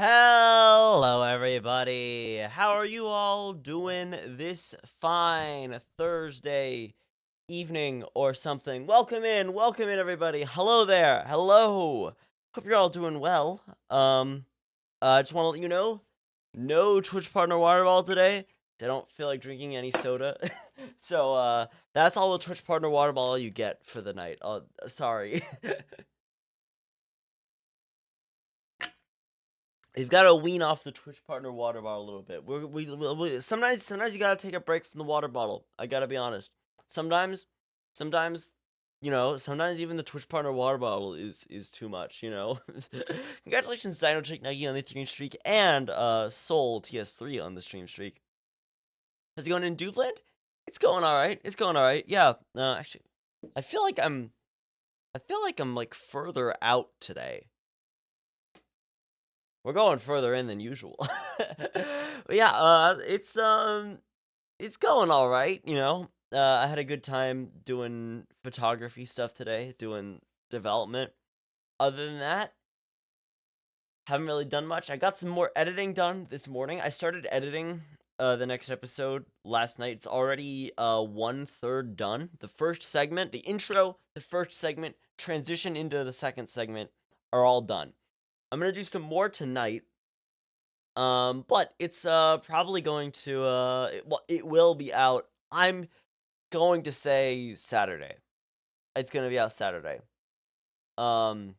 Hello, everybody. How are you all doing this fine Thursday evening or something? Welcome in, everybody. Hello there. Hello. Hope you're all doing well. I just want to let you know, no Twitch partner water bottle today. I don't feel like drinking any soda, so that's all the Twitch partner water bottle you get for the night. Sorry. You've got to wean off the Twitch partner water bottle a little bit. Sometimes you gotta take a break from the water bottle. I gotta be honest. Sometimes, sometimes, sometimes even the Twitch partner water bottle is too much. Congratulations, Dino Chick Nuggy on the stream streak and Soul TS3 on the stream streak. How's it going in Duveland? It's going all right. It's going all right. Yeah. Actually, I feel like I'm like further out today. We're going further in than usual. But yeah, it's going all right, I had a good time doing photography stuff today, doing development. Other than that, haven't really done much. I got some more editing done this morning. I started editing the next episode last night. It's already 1/3 done. The first segment, the intro, the first segment, transition into the second segment are all done. I'm gonna do some more tonight. But it's probably going to it will be out. I'm going to say Saturday. It's gonna be out Saturday. Um,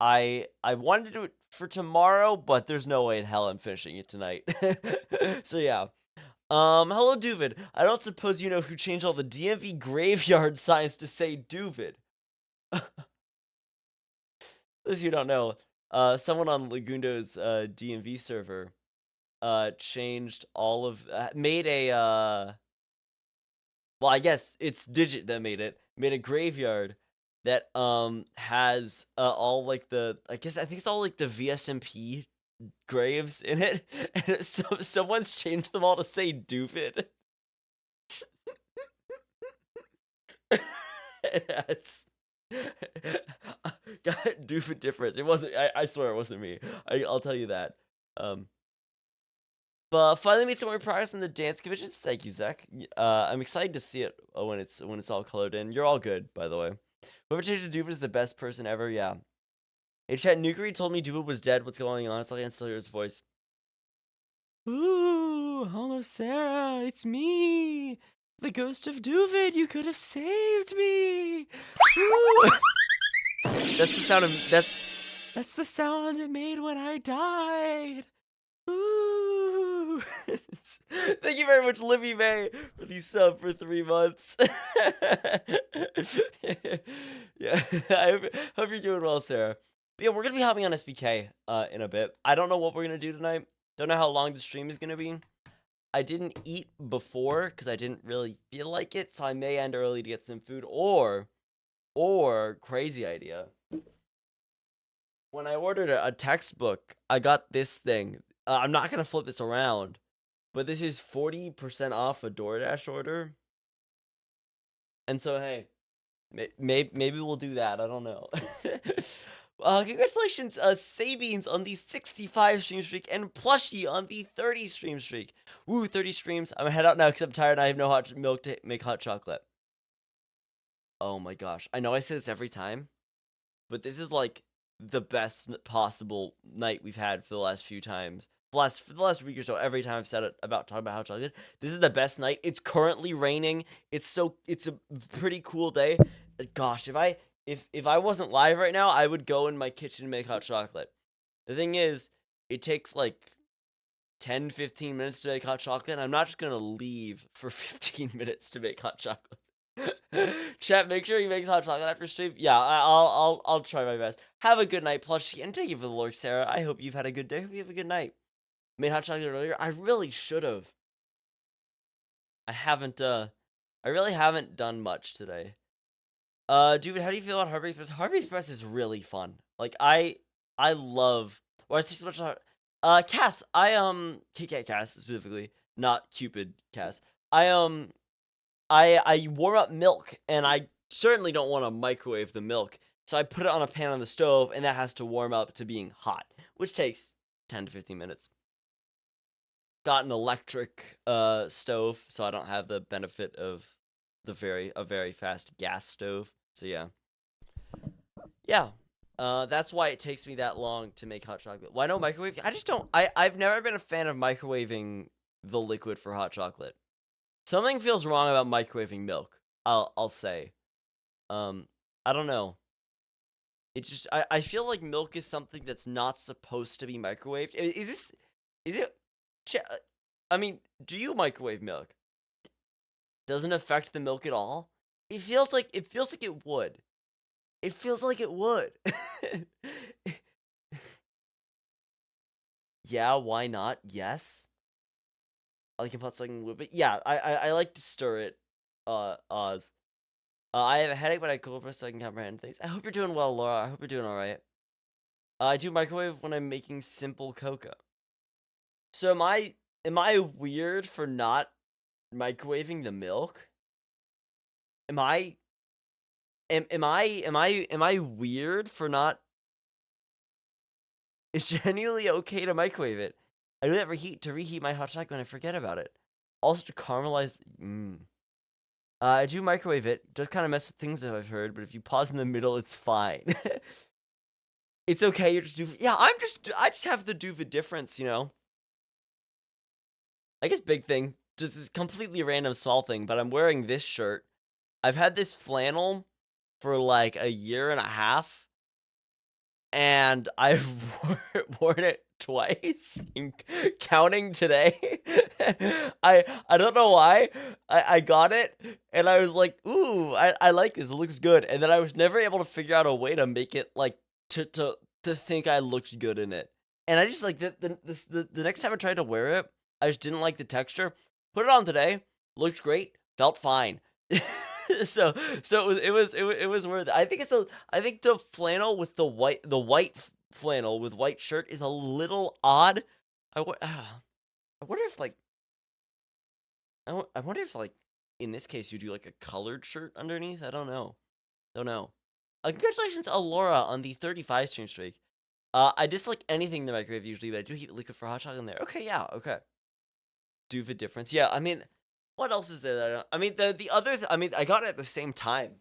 I wanted to do it for tomorrow, but there's no way in hell I'm finishing it tonight. So yeah. Hello Duvid. I don't suppose you know who changed all the DMV graveyard signs to say Duvid. Those you don't know, someone on Lagundo's DMV server changed all of made a well, I guess it's Digit that made a graveyard that has all like I think it's all like the VSMP graves in it, and someone's changed them all to say Doofid. That's got Doofid difference. It wasn't. I swear it wasn't me. I'll tell you that. But finally made some more progress in the dance conventions. Thank you, Zach. I'm excited to see it when it's all colored in. You're all good, by the way. Whoever changed to Duvid is the best person ever. Yeah. Hey, chat. Nukri told me Duvid was dead. What's going on? It's like I can still hear his voice. Ooh, hello, Sarah. It's me, the ghost of Duvid. You could have saved me. Ooh. That's the sound of that's the sound it made when I died. Ooh. Thank you very much, Livy May, for the sub for 3 months. Yeah, I hope you're doing well, Sarah. But yeah, we're gonna be hopping on SBK in a bit. I don't know what we're gonna do tonight. Don't know how long the stream is gonna be. I didn't eat before because I didn't really feel like it, so I may end early to get some food. Or crazy idea. When I ordered a textbook, I got this thing. I'm not gonna flip this around, but this is 40% off a DoorDash order. And so, hey, maybe we'll do that. I don't know. Congratulations, Sabines on the 65 stream streak and Plushie on the 30 stream streak. Woo, 30 streams. I'm gonna head out now because I'm tired and I have no hot milk to make hot chocolate. Oh my gosh. I know I say this every time, but this is like the best possible night we've had for the last few times. For the last week or so, every time I've said it about talking about how chocolate, this is the best night. It's currently raining. It's a pretty cool day. Gosh, if I wasn't live right now, I would go in my kitchen and make hot chocolate. The thing is, it takes like 10-15 minutes to make hot chocolate, and I'm not just gonna leave for 15 minutes to make hot chocolate. Chat, make sure you make hot chocolate after stream. Yeah, I'll try my best. Have a good night, Plushie, and thank you for the lurk, Sarah. I hope you've had a good day. Hope you have a good night. Made hot chocolate earlier. I really should have. I haven't. I really haven't done much today. Dude, how do you feel about Harvey Express? Harvey Express is really fun. Like I love. Well, I see so much. Cass. Kit Kat Cass specifically, not Cupid Cass. I warm up milk, and I certainly don't want to microwave the milk, so I put it on a pan on the stove, and that has to warm up to being hot, which takes 10 to 15 minutes. Got an electric stove, so I don't have the benefit of a very fast gas stove. So yeah. Yeah. That's why it takes me that long to make hot chocolate. Why no microwave? I just don't. I've never been a fan of microwaving the liquid for hot chocolate. Something feels wrong about microwaving milk. I'll say. I don't know. It's just I feel like milk is something that's not supposed to be microwaved. Is it? I mean, do you microwave milk? Doesn't affect the milk at all. It feels like it would. It feels like it would. Yeah, why not? Yes. I can put something with it. Yeah, I like to stir it. Oz. I have a headache, but I go over so I can comprehend things. I hope you're doing well, Laura. I hope you're doing all right. I do microwave when I'm making simple cocoa. So am I weird for not microwaving the milk? Am I am I weird for not? It's genuinely okay to microwave it. I do that to reheat my hot chocolate when I forget about it. Also to caramelize. I do microwave it. It does kind of mess with things that I've heard, but if you pause in the middle, it's fine. It's okay. You're just yeah. I just have the do the difference, you know. I guess big thing, just this completely random small thing, but I'm wearing this shirt. I've had this flannel for like a year and a half, and I've worn it twice, counting today. I don't know why. I got it, and I was like, ooh, I like this. It looks good. And then I was never able to figure out a way to make it like to think I looked good in it. And I just like the next time I tried to wear it, I just didn't like the texture. Put it on today, looked great, felt fine. so it was worth it. I think the flannel with the white flannel with white shirt is a little odd. I wonder if like I wonder if like in this case you do like a colored shirt underneath. I don't know. Don't know. Congratulations, Alora, on the 35 stream streak. I dislike anything in the microwave usually, but I do heat liquid for hot chocolate in there. Okay, yeah, okay. Do the difference. Yeah, I mean, what else is there that I don't? I mean, the other. I mean, I got it at the same time.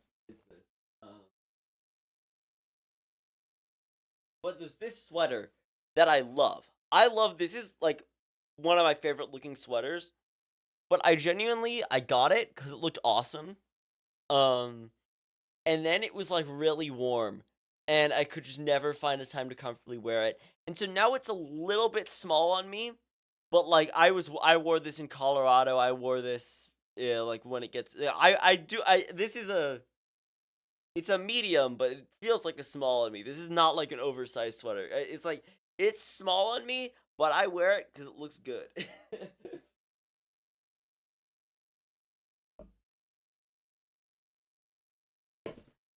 But there's this sweater that I love. I love this is like one of my favorite looking sweaters. But I got it because it looked awesome. Um, and then it was like really warm, and I could just never find a time to comfortably wear it. And so now it's a little bit small on me, but like I wore this in Colorado. I wore this like when it gets I do I this is a it's a medium, but it feels like a small on me. This is not like an oversized sweater. It's like it's small on me, but I wear it because it looks good.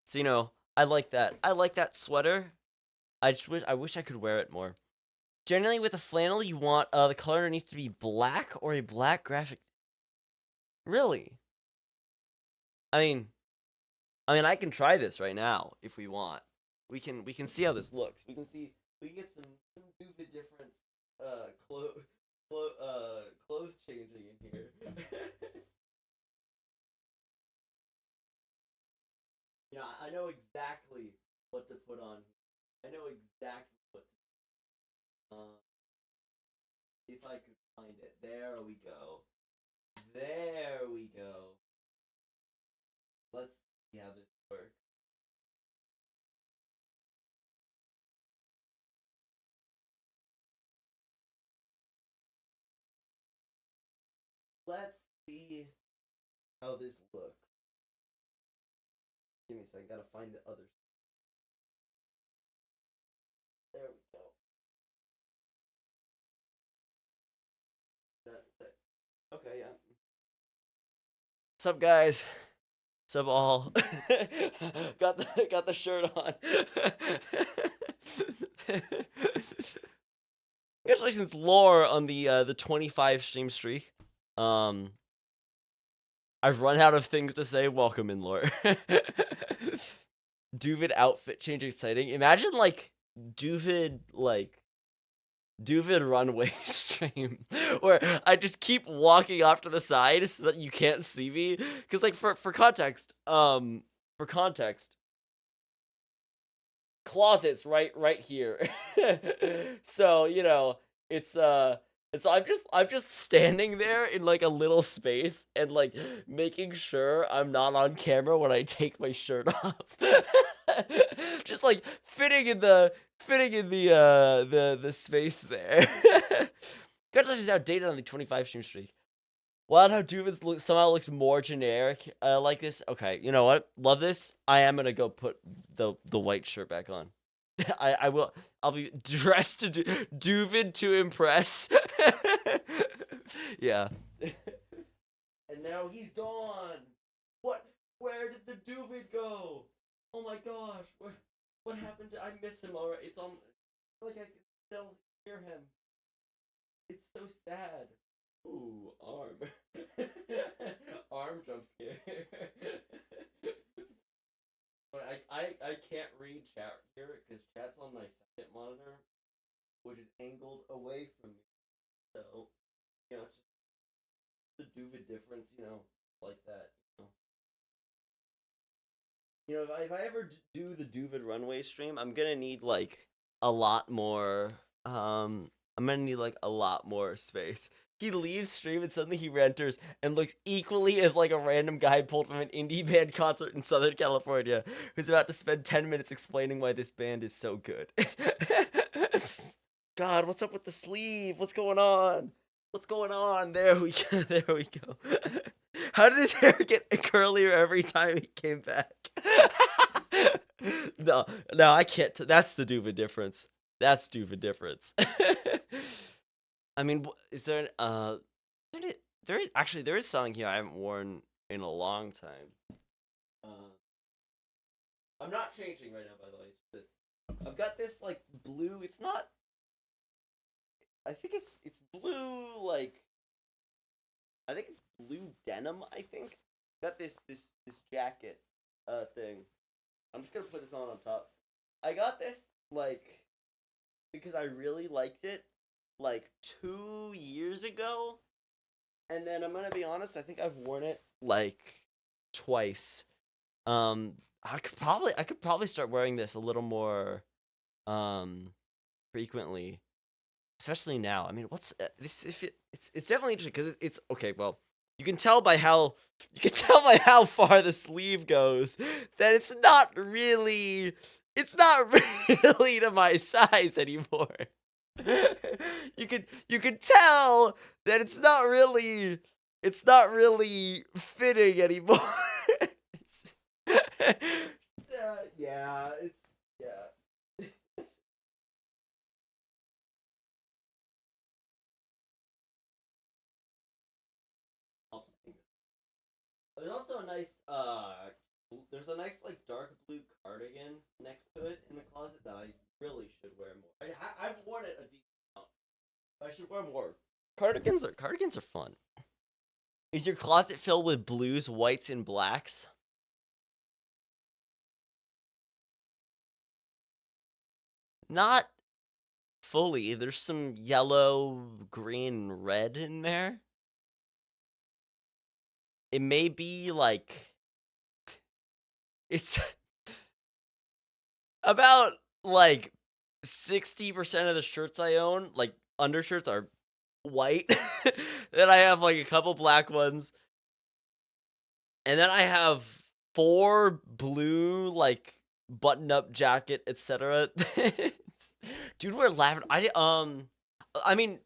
So I like that. I like that sweater. I wish I could wear it more. Generally, with a flannel, you want the color needs to be black or a black graphic. Really? I mean, I can try this right now if we want. We can see how this looks. We can get some stupid difference clothes changing in here. Yeah, I know exactly what to put on. I know exactly what to if I could find it. There we go. There we go. Let's see how this works. Let's see how this looks. Give me a second. Gotta find the other. There we go. Okay, yeah. Sup, guys? Sup, all? got the shirt on. Congratulations, Lore, on the 25 stream streak. I've run out of things to say. Welcome in, Lore. Duvid outfit change exciting. Imagine like Duvid like Duvid runway stream where I just keep walking off to the side so that you can't see me. Cause like for context, closets right here. So, you know, it's it's I'm just standing there in like a little space and like making sure I'm not on camera when I take my shirt off. Just like fitting in the space there. Congratulations, outdated on the 25 stream streak. Wild how Duvin somehow looks more generic. I like this. Okay, you know what? Love this. I am gonna go put the white shirt back on. I will. I'll be dressed to Duvin to impress. Yeah. And now he's gone. What? Where did the Duvin go? Oh my gosh. What happened to? I miss him already. It's like I can still hear him. It's so sad. Ooh, arm. Arm jump scare. But I can't read chat here because chat's on my second monitor, which is angled away from me. So, you know, it's just the Duvid difference, you know, like that. You know, if I ever do the Duvid runway stream, I'm gonna need like a lot more. I'm gonna need like a lot more space. He leaves stream and suddenly he re-enters and looks equally as like a random guy pulled from an indie band concert in Southern California who's about to spend 10 minutes explaining why this band is so good. God, what's up with the sleeve? What's going on? What's going on? There we go. There we go. How did his hair get curlier every time he came back? No, I can't. That's the Duva difference. That's Duva difference. I mean, is there there is something here I haven't worn in a long time. I'm not changing right now, by the way. This, I've got this like blue. It's not. I think it's blue. Like, I think it's blue denim. I think got this jacket thing. I'm just gonna put this on top. I got this like because I really liked it like 2 years ago, and then I'm gonna be honest. I think I've worn it like twice. I could probably start wearing this a little more frequently, especially now. I mean, what's this? If it's definitely interesting because it's okay. Well, you can tell by how far the sleeve goes that it's not really to my size anymore. You could tell that it's not really fitting anymore. Yeah, it's yeah. There's also a nice there's a nice like dark blue cardigan next to it in the closet that I really should wear more. I've worn it a decent amount. But I should wear more. Cardigans are fun. Is your closet filled with blues, whites, and blacks? Not fully. There's some yellow, green, red in there. It may be like it's about like 60% of the shirts I own, like undershirts, are white. Then I have like a couple black ones. And then I have 4 blue, like button-up jacket, etc. Dude, wear lavender. I mean,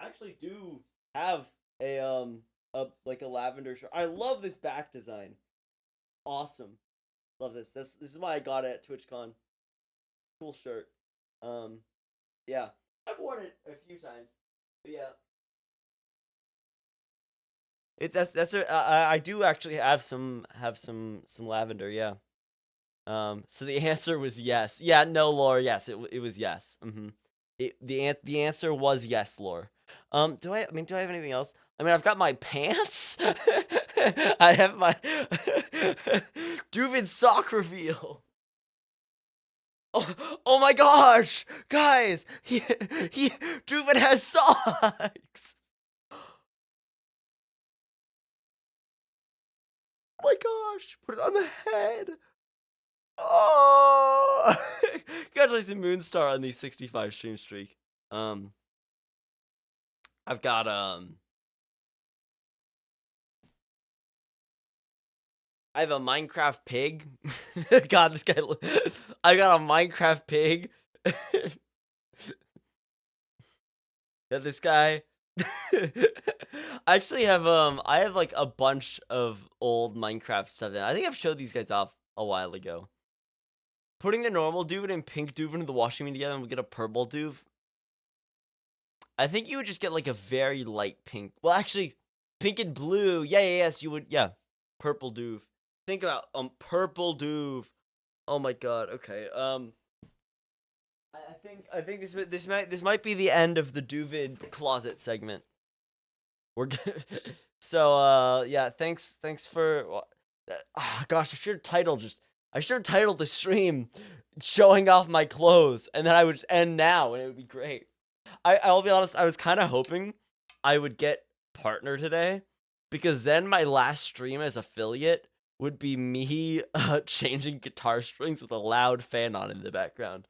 I actually do have a like a lavender shirt. I love this back design. Awesome. Love this. This is why I got it at TwitchCon. Cool shirt. Yeah. I've worn it a few times. But yeah. I do actually have some lavender, yeah. So the answer was yes. Yeah, no, Laura, yes, it was yes. The answer was yes, Laura. Do I have anything else? I mean, I've got my pants. I have my Duvid sock reveal. Oh my gosh, guys, Duvin has socks. Oh my gosh, put it on the head. Oh, congratulations, Moonstar, on the 65 stream streak. I've got I have a Minecraft pig. God, this guy. I got a Minecraft pig. Yeah, this guy. I actually have I have like a bunch of old Minecraft stuff. I think I've showed these guys off a while ago. Putting the normal Duvin and pink Duvin in the washing machine together and we get a purple Duv. I think you would just get like a very light pink. Well, actually, pink and blue. Yeah, yes, you would. Yeah, purple Duv. Think about purple Duv. Oh my god. Okay. I think this might be the end of the Duvid closet segment. We're good. So yeah, thanks for gosh, I should have titled the stream showing off my clothes and then I would just end now and it would be great. I'll be honest, I was kind of hoping I would get partner today because then my last stream as affiliate would be me changing guitar strings with a loud fan on in the background.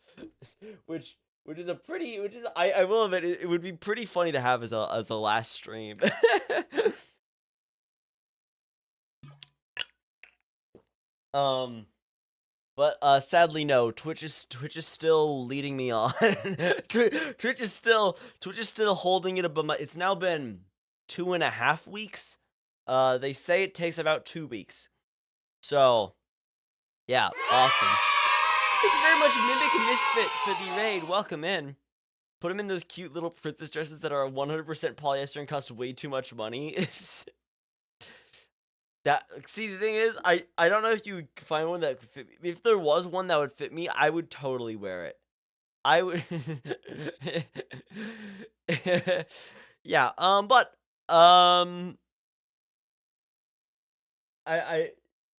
which is a pretty I will admit it would be pretty funny to have as a last stream. But sadly no, Twitch is still leading me on. Twitch is still holding it above my. It's now been 2.5 weeks. They say it takes about 2 weeks. So yeah, awesome. Thank you very much, Mimic Misfit, for the raid. Welcome in. Put him in those cute little princess dresses that are 100% polyester and cost way too much money. See, the thing is, I don't know if you could find one that could fit me. If there was one that would fit me, I would totally wear it. I would. Yeah. But I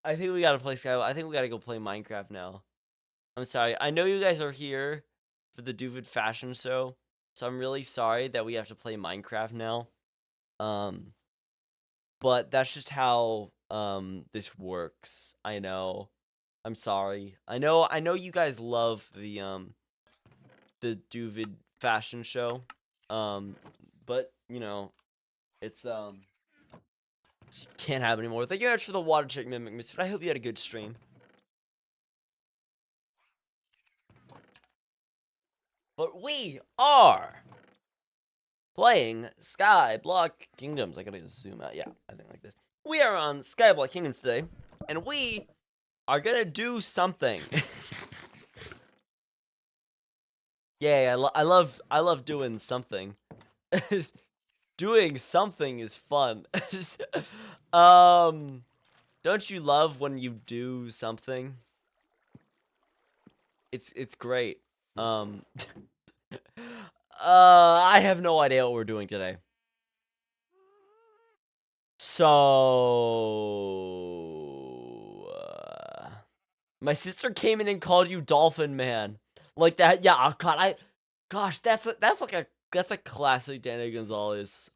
I think we gotta play Skyblock. I think we gotta go play Minecraft now. I'm sorry. I know you guys are here for the Duvid fashion show, so I'm really sorry that we have to play Minecraft now. But that's just how this works. I know. I'm sorry. I know you guys love the Duvid fashion show. But you know, it's can't happen anymore. Thank you very much for the water check, Mimic Misfit. I hope you had a good stream. But we are playing Skyblock Kingdoms. I gotta zoom out. Yeah, I think like this. We are on Skyblock Kingdoms today, and we are gonna do something. Yeah, I love doing something. Doing something is fun. Don't you love when you do something? It's great. I have no idea what we're doing today. So, my sister came in and called you Dolphin Man, like that. Yeah, oh God, gosh, that's a classic Danny Gonzalez.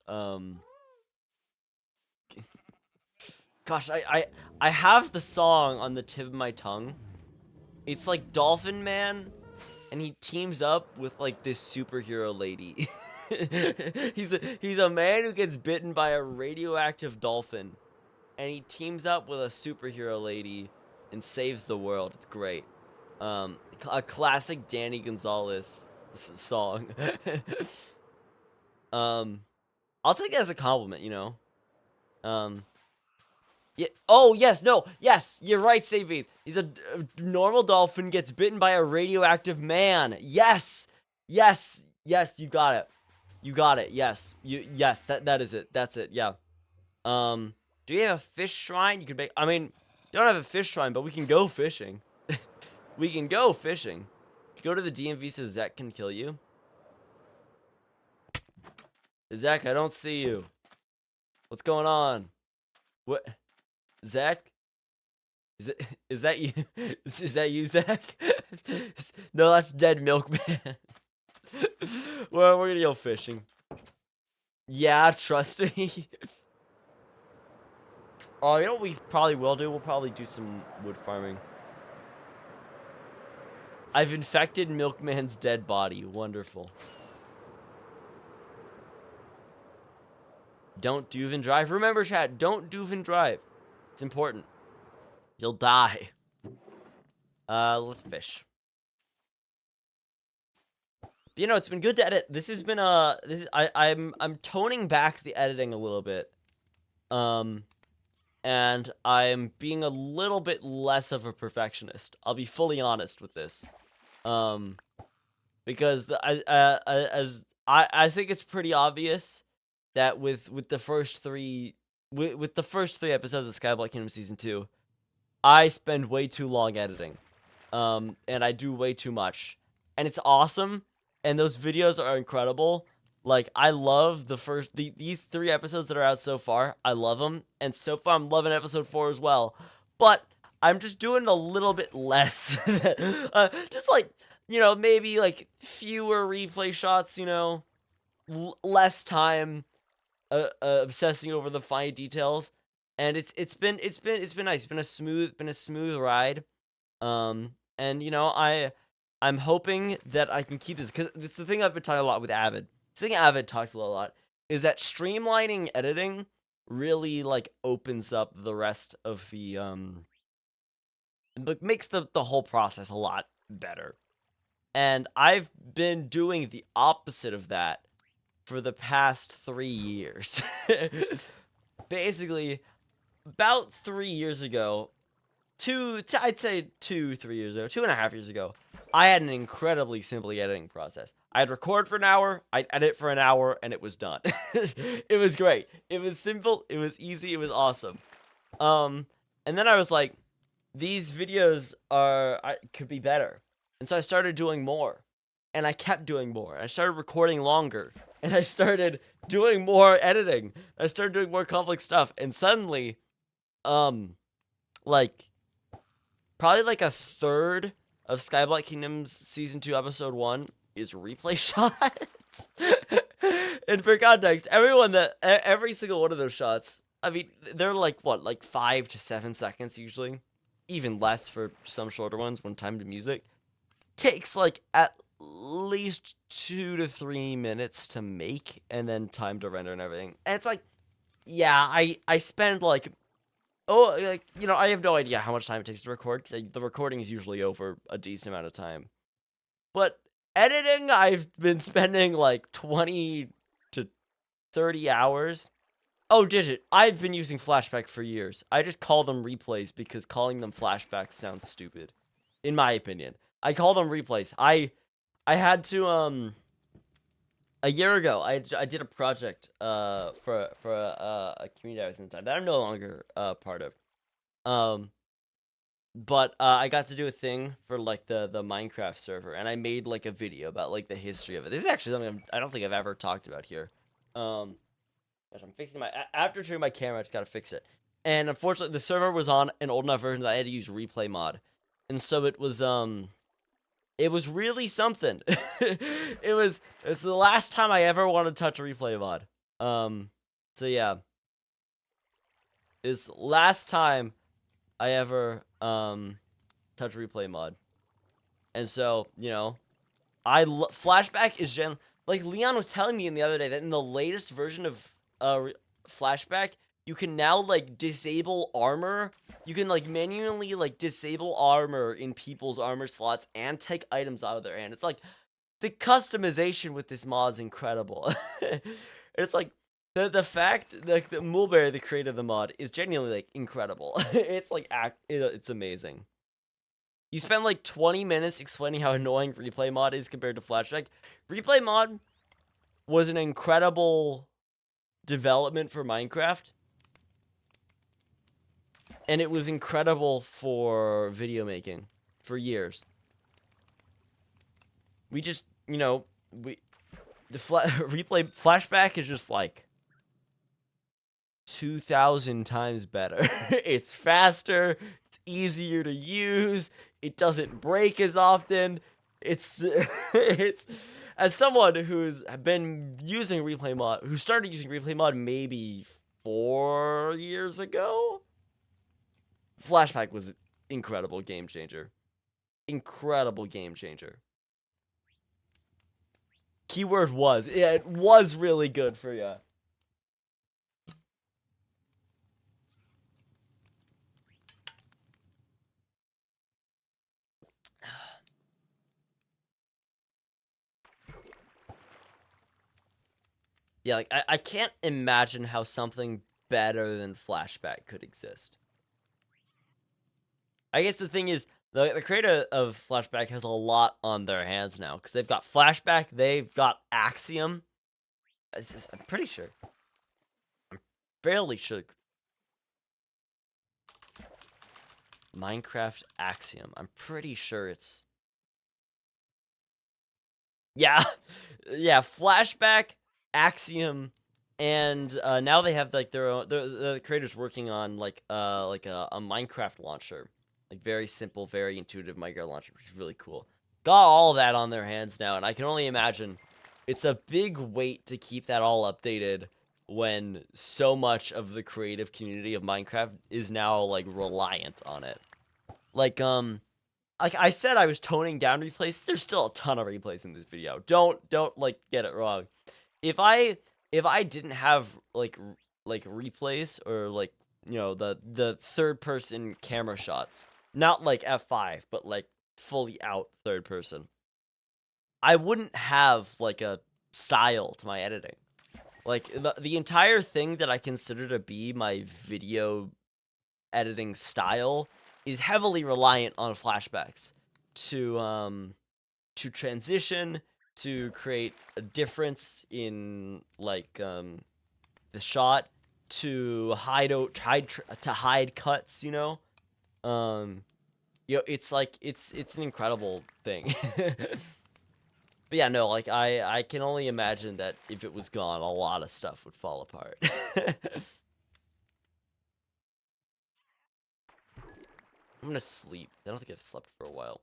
Gosh, I have the song on the tip of my tongue. It's like Dolphin Man, and he teams up with like this superhero lady. he's a man who gets bitten by a radioactive dolphin, and he teams up with a superhero lady and saves the world. It's great. A classic Danny Gonzalez song. I'll take it as a compliment, you know. Yeah. Oh yes, no, yes, you're right, Saving. He's a normal dolphin gets bitten by a radioactive man. Yes, yes, you got it. You got it. Yes, that is it. That's it. Yeah. Do you have a fish shrine? You could make. I mean, don't have a fish shrine, but we can go fishing. We can go fishing. Go to the DMV so Zach can kill you. Zach, I don't see you. What's going on? What? Zach? Is it? Is that you? Is that you, Zach? No, that's dead milkman. Well, we're gonna go fishing. Yeah, trust me. Oh, you know what we probably will do? We'll probably do some wood farming. I've infected Milkman's dead body. Wonderful. Don't doof and drive. Remember, chat, don't doof and drive. It's important. You'll die. Let's fish. You know, it's been good to edit. This has been I'm toning back the editing a little bit. And I'm being a little bit less of a perfectionist. I'll be fully honest with this. Because I think it's pretty obvious that with the first three episodes of Skyblock Kingdom Season 2, I spend way too long editing. And I do way too much. And it's awesome, and those videos are incredible. Like, I love these 3 episodes that are out so far. I love them, and so far I'm loving episode 4 as well. But I'm just doing a little bit less. Just like, you know, maybe like fewer replay shots, you know, less time obsessing over the fine details. And it's been nice. It's been a smooth ride. And you know, I'm hoping that I can keep this, because this is the thing I've been talking a lot with Avid. This thing Avid talks a lot is that streamlining editing really like opens up the rest of the makes the whole process a lot better. And I've been doing the opposite of that for the past 3 years. Basically, about 3 years ago, I'd say 3 years ago, 2.5 years ago, I had an incredibly simple editing process. I'd record for an hour, I'd edit for an hour, and it was done. It was great. It was simple, it was easy, it was awesome. And then I was like, these videos could be better. And so I started doing more. And I kept doing more. I started recording longer. And I started doing more editing. I started doing more complex stuff. And suddenly, like, probably like a third of Skyblock Kingdoms Season 2 Episode 1 is replay shots. And for context, every single one of those shots, I mean, they're like, what, like 5 to 7 seconds usually? Even less for some shorter ones when timed to music. Takes like at least 2 to 3 minutes to make, and then time to render and everything. And it's like, yeah, I spend like, like, you know, I have no idea how much time it takes to record, because the recording is usually over a decent amount of time. But editing, I've been spending like 20 to 30 hours. Oh, Digit, I've been using Flashback for years. I just call them replays because calling them flashbacks sounds stupid, in my opinion. I call them replays. I had to, a year ago, I did a project for a community I was in time that I'm no longer part of. But I got to do a thing for like the Minecraft server, and I made like a video about like the history of it. This is actually something I don't think I've ever talked about here. Gosh, I'm fixing after turning my camera, I just gotta fix it. And unfortunately, the server was on an old enough version that I had to use replay mod, and so it was really something. It's the last time I ever wanted to touch a replay mod. So yeah, it's the last time I ever touch replay mod. And so, you know, Flashback is like Leon was telling me the other day that in the latest version of Flashback, you can now like disable armor. You can like manually like disable armor in people's armor slots and take items out of their hand. It's like the customization with this mod is incredible. It's like the fact that Mulberry, the creator of the mod, is genuinely like incredible. It's like it's amazing. You spend like 20 minutes explaining how annoying replay mod is compared to Flashback. Replay mod was an incredible development for Minecraft. And it was incredible for video making for years. We just, you know, replay Flashback is just like 2,000 times better. It's faster, it's easier to use. It doesn't break as often. It's it's as someone who's been using replay mod, who started using replay mod maybe 4 years ago. Flashback was incredible game changer. Incredible game changer. Keyword was. Yeah, it was really good for you. Yeah, like I can't imagine how something better than Flashback could exist. I guess the thing is, the creator of Flashback has a lot on their hands now, because they've got Flashback, they've got Axiom. I'm pretty sure. I'm fairly sure. Minecraft Axiom. I'm pretty sure it's... Yeah. Yeah, Flashback, Axiom, and now they have like their own... The creators working on like a Minecraft launcher. Like very simple, very intuitive Minecraft launcher, which is really cool. Got all of that on their hands now, and I can only imagine it's a big weight to keep that all updated when so much of the creative community of Minecraft is now like reliant on it. Like I said, I was toning down replays. There's still a ton of replays in this video. Don't like get it wrong. If I didn't have like replays, or like, you know, the third person camera shots, not like F5, but like fully out third person, I wouldn't have like a style to my editing. Like the entire thing that I consider to be my video editing style is heavily reliant on flashbacks to transition, to create a difference in like the shot, to hide cuts, you know. It's like it's an incredible thing. But yeah, no, like I can only imagine that if it was gone, a lot of stuff would fall apart. I'm gonna sleep. I don't think I've slept for a while.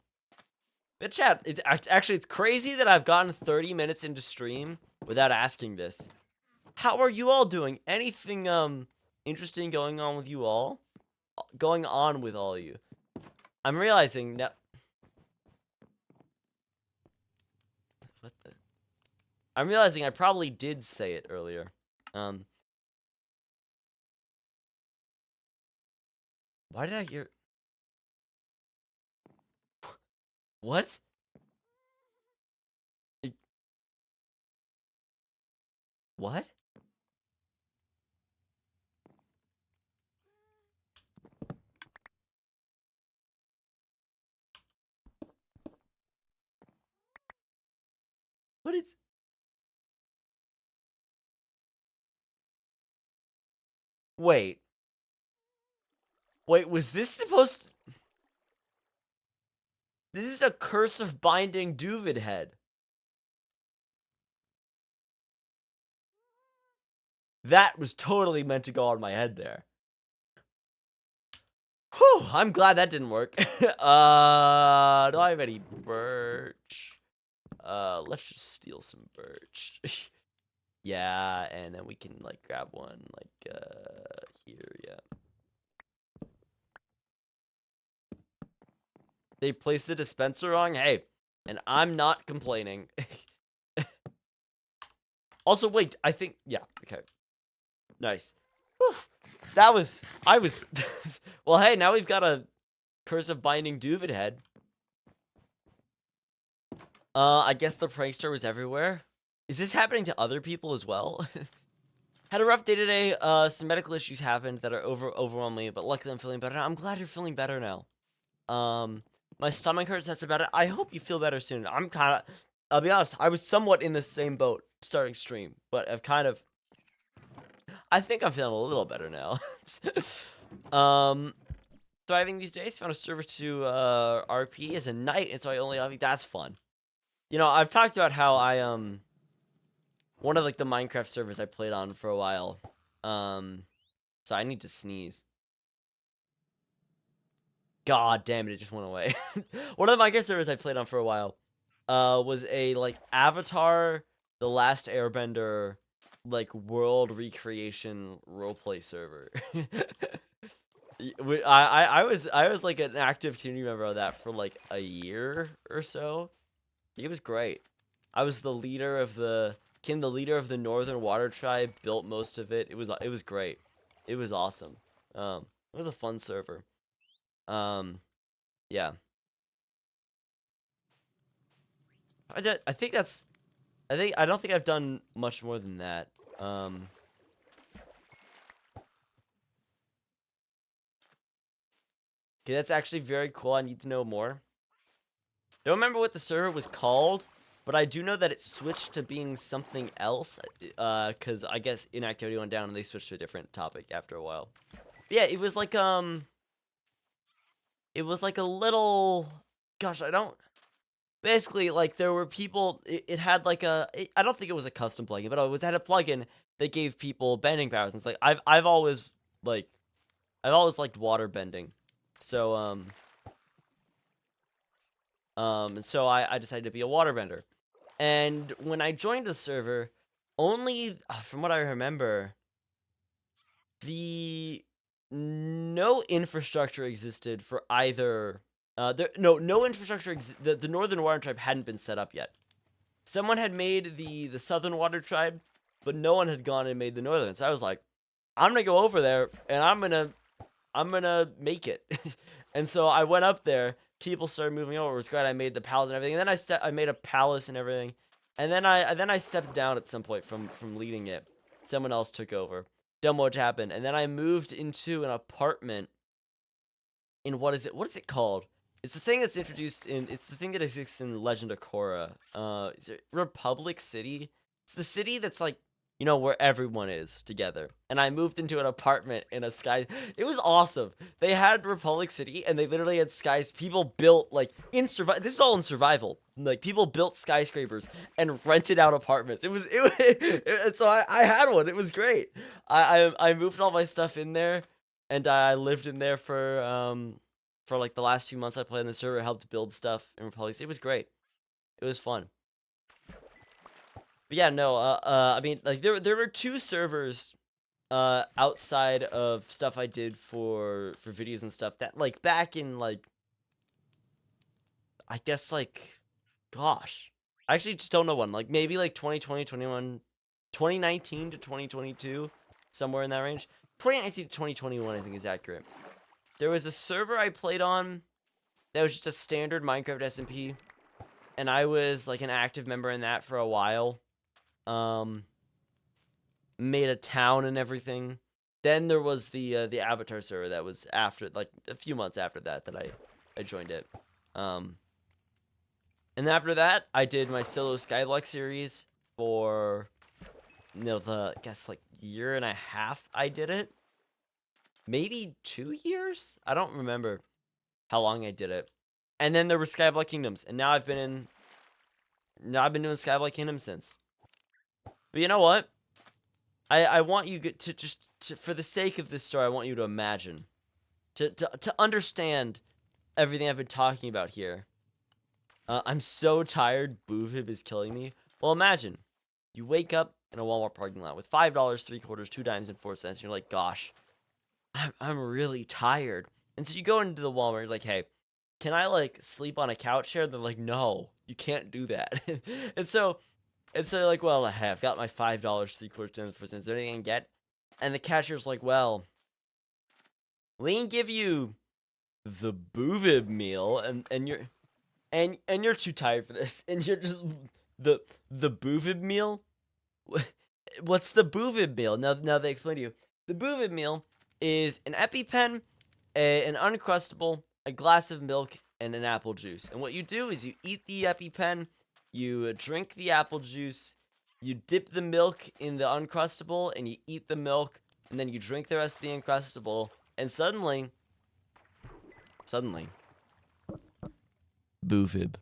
But chat, actually, it's crazy that I've gotten 30 minutes into stream without asking this. How are you all doing? Anything interesting going on with you all? Going on with all of you? I'm realizing now. What the? I'm realizing I probably did say it earlier. Why did I hear? What? What? What is? Wait. Wait, was this supposed to... This is a curse of binding Duvid head. That was totally meant to go on my head there. Whew, I'm glad that didn't work. Do I have any birch? Let's just steal some birch. Yeah, and then we can like grab one like here, yeah. They placed the dispenser wrong. Hey, and I'm not complaining. Also, wait, I think, yeah, okay. Nice. Whew. I was, well, hey, now we've got a curse of binding Duvid head. I guess the prankster was everywhere. Is this happening to other people as well? Had a rough day today. Some medical issues happened that are overwhelming me, but luckily I'm feeling better now. I'm glad you're feeling better now. My stomach hurts, that's about it. I hope you feel better soon. I'll be honest, I was somewhat in the same boat starting stream, but I think I'm feeling a little better now. Thriving these days. Found a server to RP as a knight, and so I only RP. That's fun. You know, I've talked about how I one of like the Minecraft servers I played on for a while. So I need to sneeze. God damn it, it just went away. One of the Minecraft servers I played on for a while was a like Avatar The Last Airbender like world recreation roleplay server. I was like an active community member of that for like a year or so. It was great. I was the leader of the leader of the Northern Water Tribe, built most of it. It was great. It was awesome. It was a fun server. Um, yeah. I think that's I don't think I've done much more than that. Um, okay, that's actually very cool. I need to know more. Don't remember what the server was called, but I do know that it switched to being something else. Because I guess inactivity went down and they switched to a different topic after a while. But yeah, it was like a little, gosh, I don't. Basically, like there were people. It had like I don't think it was a custom plugin, but it had a plugin that gave people bending powers. And it's like like I've always liked water bending, so and so I decided to be a waterbender. And when I joined the server, only from what I remember, the no infrastructure existed for either. No infrastructure. The Northern Water Tribe hadn't been set up yet. Someone had made the Southern Water Tribe, but no one had gone and made the Northern. So I was like, I'm gonna go over there and I'm gonna make it. And so I went up there. People started moving over. It was great. I made the palace and everything. And then I made a palace and everything. And then I stepped down at some point from leading it. Someone else took over. Don't know what happened. And then I moved into an apartment in what is it? What is it called? It's the thing that's introduced in. It's the thing that exists in Legend of Korra. Is it Republic City? It's the city that's like, where everyone is together. And I moved into an apartment in a sky. It was awesome. They had Republic City, and they literally had skies. People built like in survival. This is all in survival. Like people built skyscrapers and rented out apartments. So I had one. It was great. I moved all my stuff in there, and I lived in there for like the last few months I played on the server. Helped build stuff in Republic City. It was great. It was fun. But yeah, no, I mean, like there were two servers, outside of stuff I did for videos and stuff that like back in like I guess like, gosh, I actually just don't know one. Like maybe like 2020, 21, 2019 to 2022, somewhere in that range. 2019 to 2021, I think is accurate. There was a server I played on that was just a standard Minecraft SMP, and I was like an active member in that for a while. Um, Made a town and everything. Then there was the Avatar server that was after, like a few months after that I joined it. Um, and after that I did my solo skyblock series for the I guess like year and a half I did it. Maybe 2 years? I don't remember how long I did it. And then there were Skyblock Kingdoms, and now I've been doing Skyblock Kingdoms since. But you know what? I want you to just for the sake of this story, I want you to imagine, to understand everything I've been talking about here. I'm so tired. Boovib is killing me. Well, imagine you wake up in a Walmart parking lot with $5, 3/4, 2 dimes, and 4 cents. And you're like, gosh, I'm really tired. And so you go into the Walmart. You're like, hey, can I like sleep on a couch here? They're like, no, you can't do that. and so you're like, well, hey, I've got my $5, 3/4, 4 cents. Is there anything I can get? And the cashier's like, well, we can give you the Boovib meal, and you're too tired for this, and you're just the Boovib meal. What's the Boovib meal? Now they explain to you. The Boovib meal is an EpiPen, an Uncrustable, a glass of milk, and an apple juice. And what you do is you eat the EpiPen, you drink the apple juice, you dip the milk in the Uncrustable, and you eat the milk, and then you drink the rest of the Uncrustable, and suddenly, Boovib.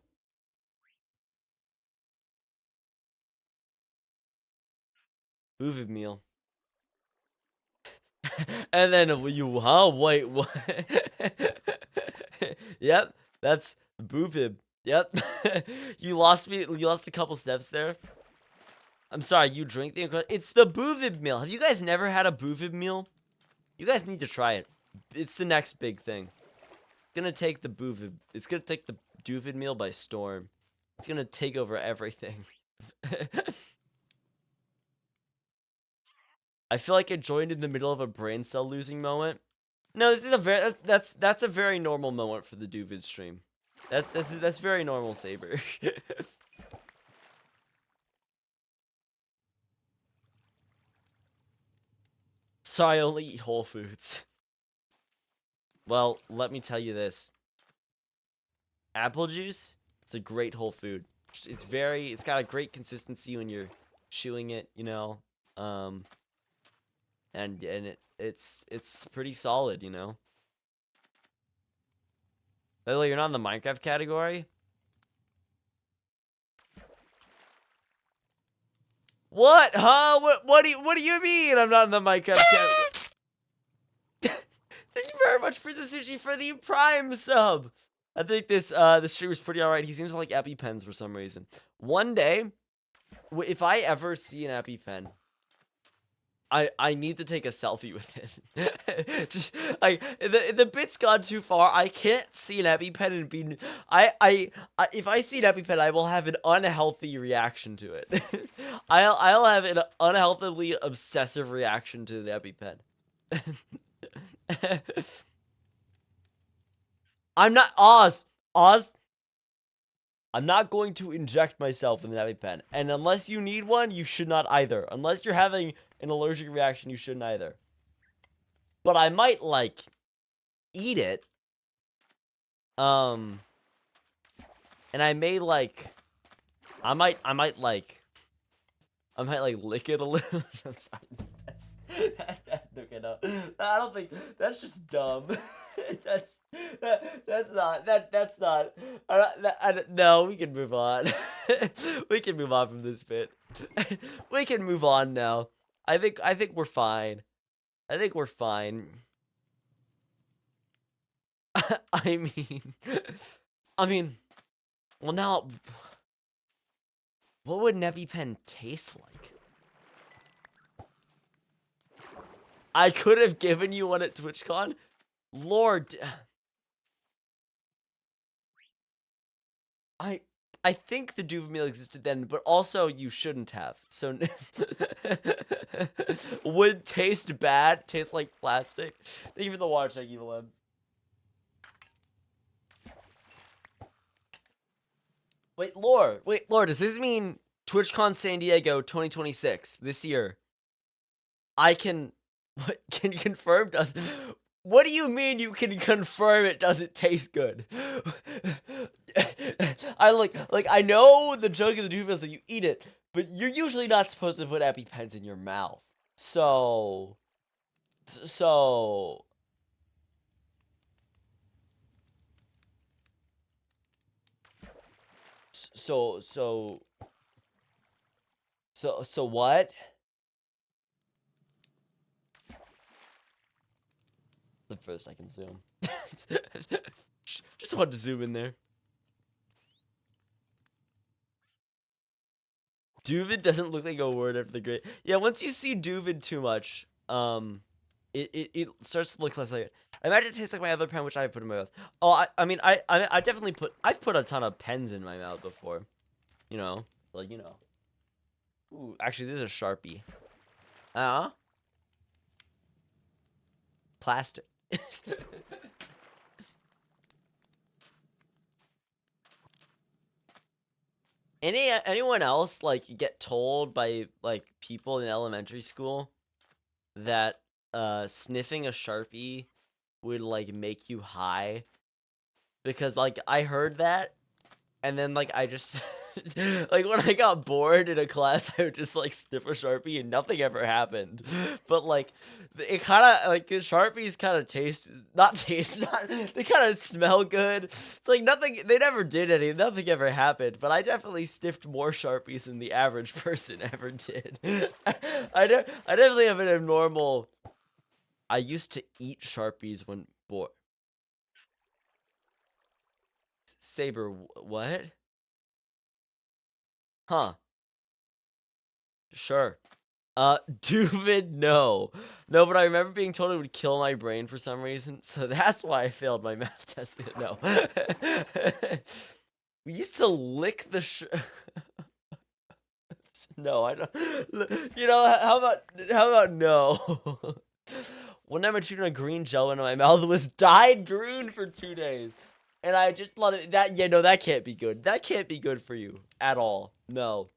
Boovib meal. And then you, huh? Wait, what? Yep, that's boovib. Yep. You lost me. You lost a couple steps there. I'm sorry. You drink the. It's the boovib meal. Have you guys never had a boovib meal? You guys need to try it. It's the next big thing. It's gonna take the boovib. It's gonna take the doovid meal by storm. It's gonna take over everything. I feel like I joined in the middle of a brain cell losing moment. No, this is a very that's a very normal moment for the Duvid stream. That's very normal, Saber. Sorry, I only eat whole foods. Well, let me tell you this. Apple juice, it's a great whole food. It's got a great consistency when you're chewing it, you know. And it's pretty solid, you know. By the way, you're not in the Minecraft category. What? Huh? What do you mean I'm not in the Minecraft category? Thank you very much for the sushi for the Prime sub. I think this stream is pretty alright. He seems to like EpiPens for some reason. One day, if I ever see an EpiPen, I need to take a selfie with it. Just like the bit's gone too far. I can't see an EpiPen and be if I see an EpiPen, I will have an unhealthy reaction to it. I'll have an unhealthily obsessive reaction to the EpiPen. I'm not Oz. I'm not going to inject myself with an EpiPen. And unless you need one, you should not either. Unless you're having an allergic reaction, you shouldn't either. But I might, like, eat it. And I may, like... I might lick it a little. I'm sorry. Okay, no. I don't think... That's just dumb. That's not. No, we can move on. We can move on from this bit. We can move on now. I think we're fine. I think we're fine. I mean, well now, what would an EpiPen taste like? I could have given you one at TwitchCon. Lord, I think the Duve meal existed then, but also you shouldn't have. So would taste bad, taste like plastic. Thank you for the water check, Evil M. Wait, Lore, does this mean TwitchCon San Diego 2026 this year? I can what can you confirm does what do you mean you can confirm it doesn't taste good? I know the joke of the Duve is that you eat it, but you're usually not supposed to put EpiPens in your mouth. So what? The first I can zoom. Just wanted to zoom in there. Duvid doesn't look like a word after the great. Yeah, once you see Duvid too much, it starts to look less like it. I imagine it tastes like my other pen, which I put in my mouth. Oh, I mean, I definitely I've put a ton of pens in my mouth before. You know, like, you know. Ooh, actually, this is a Sharpie. Plastic. Anyone else like get told by like people in elementary school that sniffing a Sharpie would like make you high? Because like I heard that, and then like I just like when I got bored in a class, I would just like sniff a Sharpie and nothing ever happened. But like it kind of like the Sharpies kind of they kind of smell good. It's like nothing, they never did nothing ever happened. But I definitely sniffed more Sharpies than the average person ever did. I definitely have an abnormal. I used to eat Sharpies when bored. Saber, what? Huh. Sure. Duvid, no. No, but I remember being told it would kill my brain for some reason, so that's why I failed my math test. No. We used to lick the No, I don't. You know, how about no? One time I chewed a green gel into my mouth, it was dyed green for 2 days. And I just love it. That, yeah, no, that can't be good. That can't be good for you at all. No.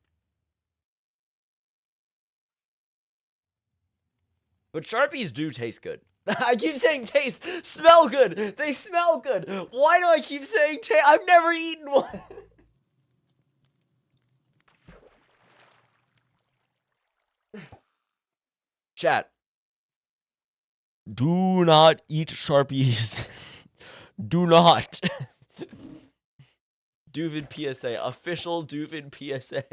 But Sharpies do taste good. I keep saying taste, smell good. They smell good. Why do I keep saying taste? I've never eaten one. Chat. Do not eat Sharpies. Do not. Duvid PSA. Official Duvid PSA.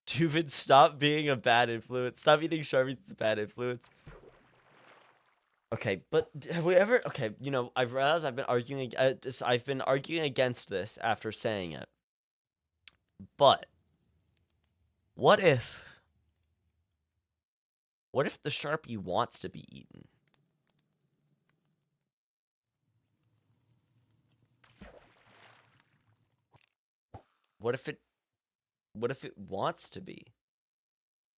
Duvid, stop being a bad influence. Stop eating Sharpies. It's a bad influence. Okay, but have we ever? Okay, you know, I've realized I've been arguing. I've been arguing against this after saying it. But what if? What if the Sharpie wants to be eaten? What if it? What if it wants to be?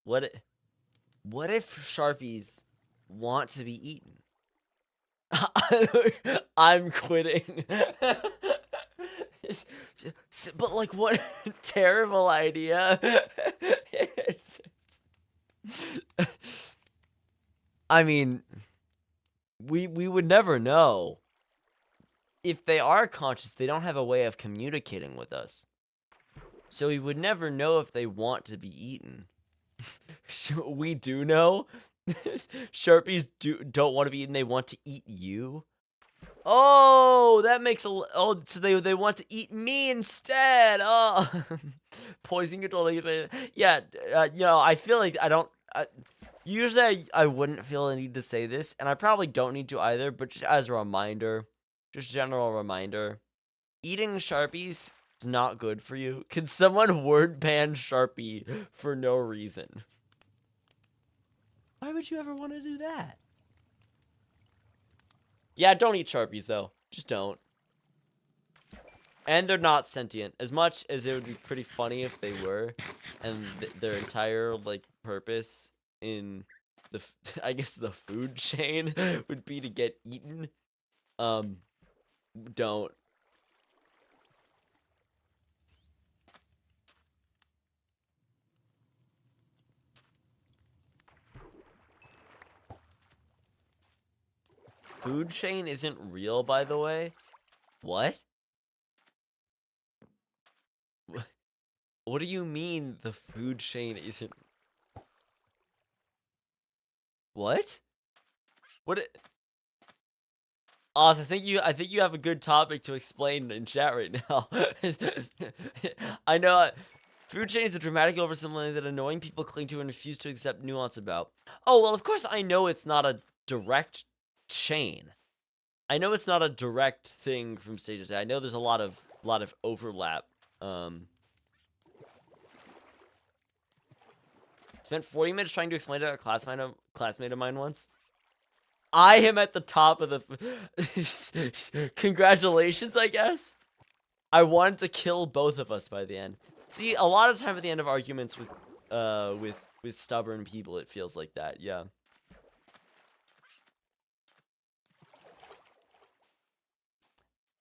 What if Sharpies want to be eaten? I'm quitting. But like, what a terrible idea. I mean, we would never know. If they are conscious, they don't have a way of communicating with us. So we would never know if they want to be eaten. We do know. Sharpies don't want to be eaten, they want to eat you. Oh, that makes so they want to eat me instead. Oh, poisoning control. Yeah, you know, I feel like I don't. Usually, I wouldn't feel the need to say this, and I probably don't need to either. But just as a reminder, just general reminder, eating Sharpies is not good for you. Can someone word ban Sharpie for no reason? Why would you ever want to do that? Yeah, don't eat Sharpies, though. Just don't. And they're not sentient. As much as it would be pretty funny if they were. And their entire, like, purpose in the, I guess, the food chain would be to get eaten. Don't. Food chain isn't real, by the way. What? What do you mean the food chain isn't? What? What? Oz, I think you have a good topic to explain in chat right now. I know food chain is a dramatic oversimplifying that annoying people cling to and refuse to accept nuance about. Oh well, of course I know it's not a direct chain. I know it's not a direct thing from stage to stage. I know there's a lot of overlap. Spent 40 minutes trying to explain it to a classmate of mine once. I am at the top of the... Congratulations, I guess. I wanted to kill both of us by the end. See, a lot of time at the end of arguments with stubborn people, it feels like that, yeah.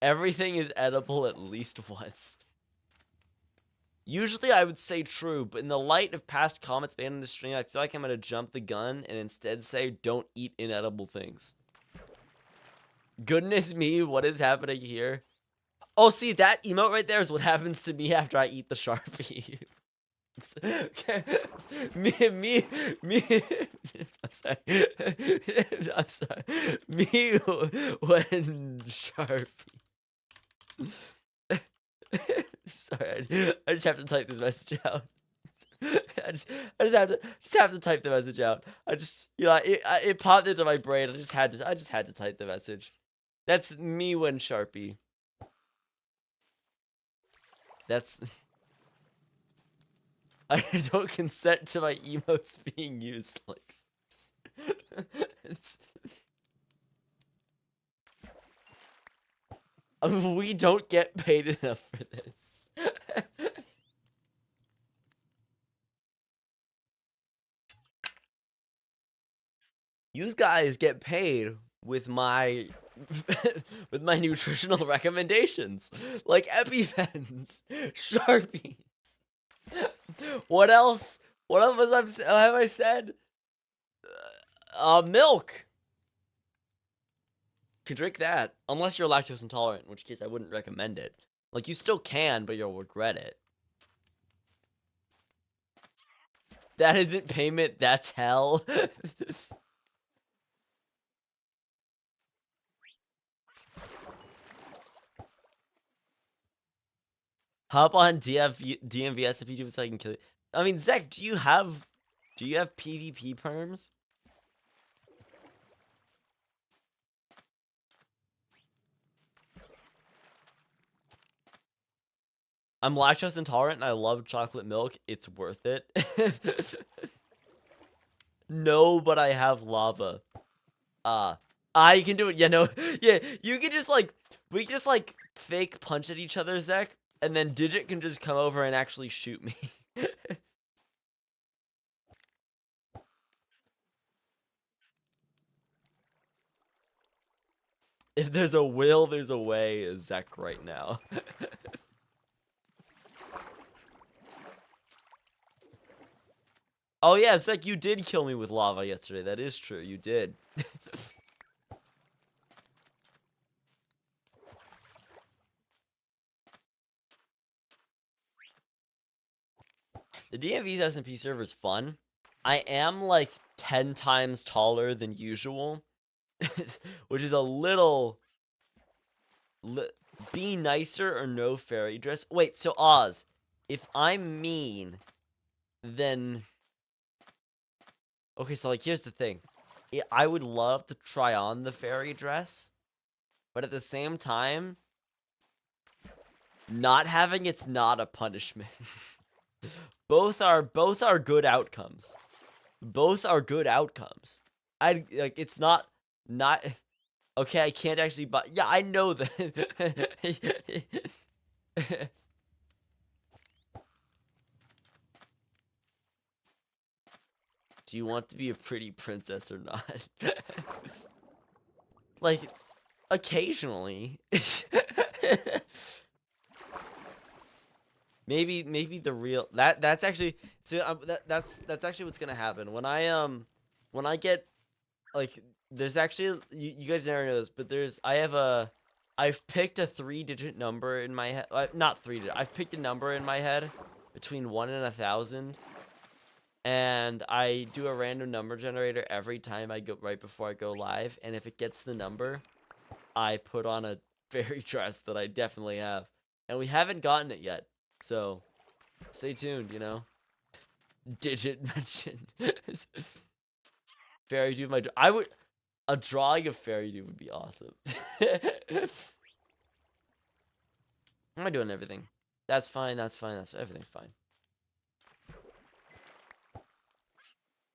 Everything is edible at least once. Usually I would say true, but in the light of past comments made on the stream, I feel like I'm going to jump the gun and instead say don't eat inedible things. Goodness me, what is happening here? Oh, see, that emote right there is what happens to me after I eat the Sharpie. me. I'm sorry. I'm sorry. Me when Sharpie. Sorry, I just have to type this message out. I just, I just have to type the message out. I just, it popped into my brain. I just had to type the message. That's me when Sharpie. That's. I don't consent to my emotes being used like this. We don't get paid enough for this. You guys get paid with my with my nutritional recommendations, like EpiPens, Sharpies. What else? What else have I said? Milk. You can drink that unless you're lactose intolerant, in which case I wouldn't recommend it. Like, you still can, but you'll regret it. That isn't payment, that's hell. Hop on DMVS if you do so I can kill you. I mean, Zach, do you have PvP perms? I'm lactose intolerant and I love chocolate milk. It's worth it. No, but I have lava. You can do it. Yeah, no. Yeah, you can just like, we can just like fake punch at each other, Zach, and then Digit can just come over and actually shoot me. If there's a will, there's a way, Zach, right now. Oh yeah, Zach, you did kill me with lava yesterday. That is true. You did. The DMV's SMP server is fun. I am like 10 times taller than usual, which is a little. Be nicer or no fairy dress. Wait, so Oz, if I'm mean, then. Okay, so like here's the thing. I would love to try on the fairy dress, but at the same time, not having it's not a punishment. both are good outcomes. Both are good outcomes. I like it's not okay, I can't actually buy. Yeah, I know that. Do you want to be a pretty princess or not? Like occasionally. Maybe the real that's actually so that's actually what's gonna happen when I get like there's actually you guys never know this, but I've picked a 3-digit number in my head, not 3-digit, I've picked a number in my head between 1 and 1,000, and I do a random number generator every time I go right before I go live, and if it gets the number, I put on a fairy dress that I definitely have, and we haven't gotten it yet. So, stay tuned, Digit mentioned. Fairy dude, a drawing of fairy dude would be awesome. Am I doing everything? That's fine, everything's fine.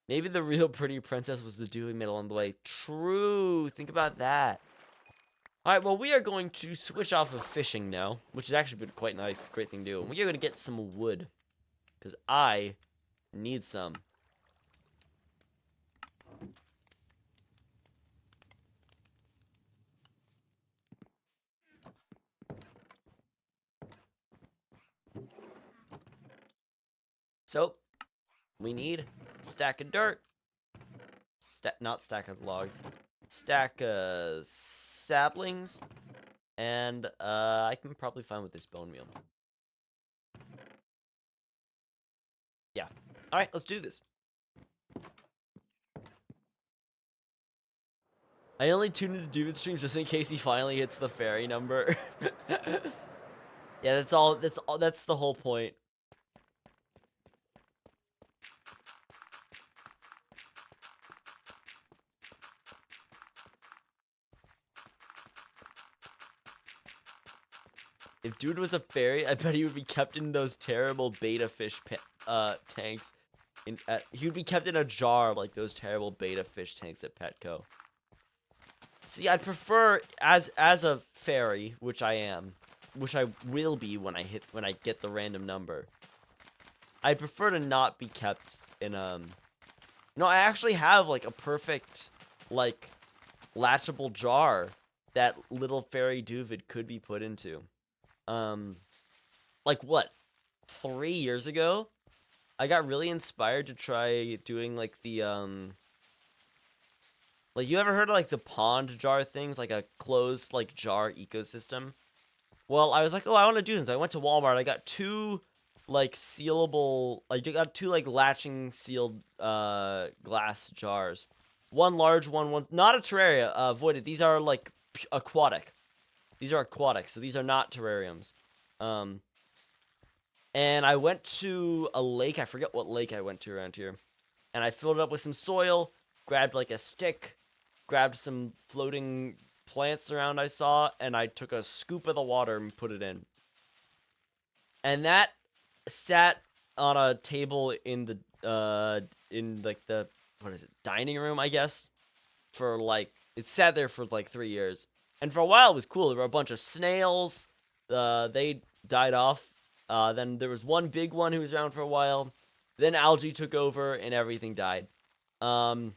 Maybe the real pretty princess was the dude we made along the way. True, think about that. Alright, well, we are going to switch off of fishing now, which has actually been quite nice, great thing to do. We are going to get some wood, because I need some. So, we need a stack of dirt, not stack of logs, stack of saplings, and I can probably find with this bone meal. Yeah. Alright, let's do this. I only tuned into David streams just in case he finally hits the fairy number. Yeah, that's the whole point. If dude was a fairy, I bet he would be kept in those terrible beta fish tanks. He would be kept in a jar like those terrible beta fish tanks at Petco. See, I'd prefer as a fairy, which I am, which I will be when I get the random number. I'd prefer to not be kept in No, I actually have like a perfect like latchable jar that little fairy Duvid could be put into. Like what? 3 years ago, I got really inspired to try doing like the like, you ever heard of like the pond jar things, like a closed like jar ecosystem? Well, I was like, oh, I want to do this. I went to Walmart. I got two like sealable, I got two like latching sealed glass jars. One large one not a terraria, voided. These are like aquatic. These are aquatic, so these are not terrariums. And I went to a lake. I forget what lake I went to around here. And I filled it up with some soil, grabbed like a stick, grabbed some floating plants around I saw, and I took a scoop of the water and put it in. And that sat on a table in like the, what is it, dining room, I guess, for like, it sat there for like 3 years. And for a while it was cool. There were a bunch of snails. They died off. Then there was one big one who was around for a while. Then algae took over and everything died. And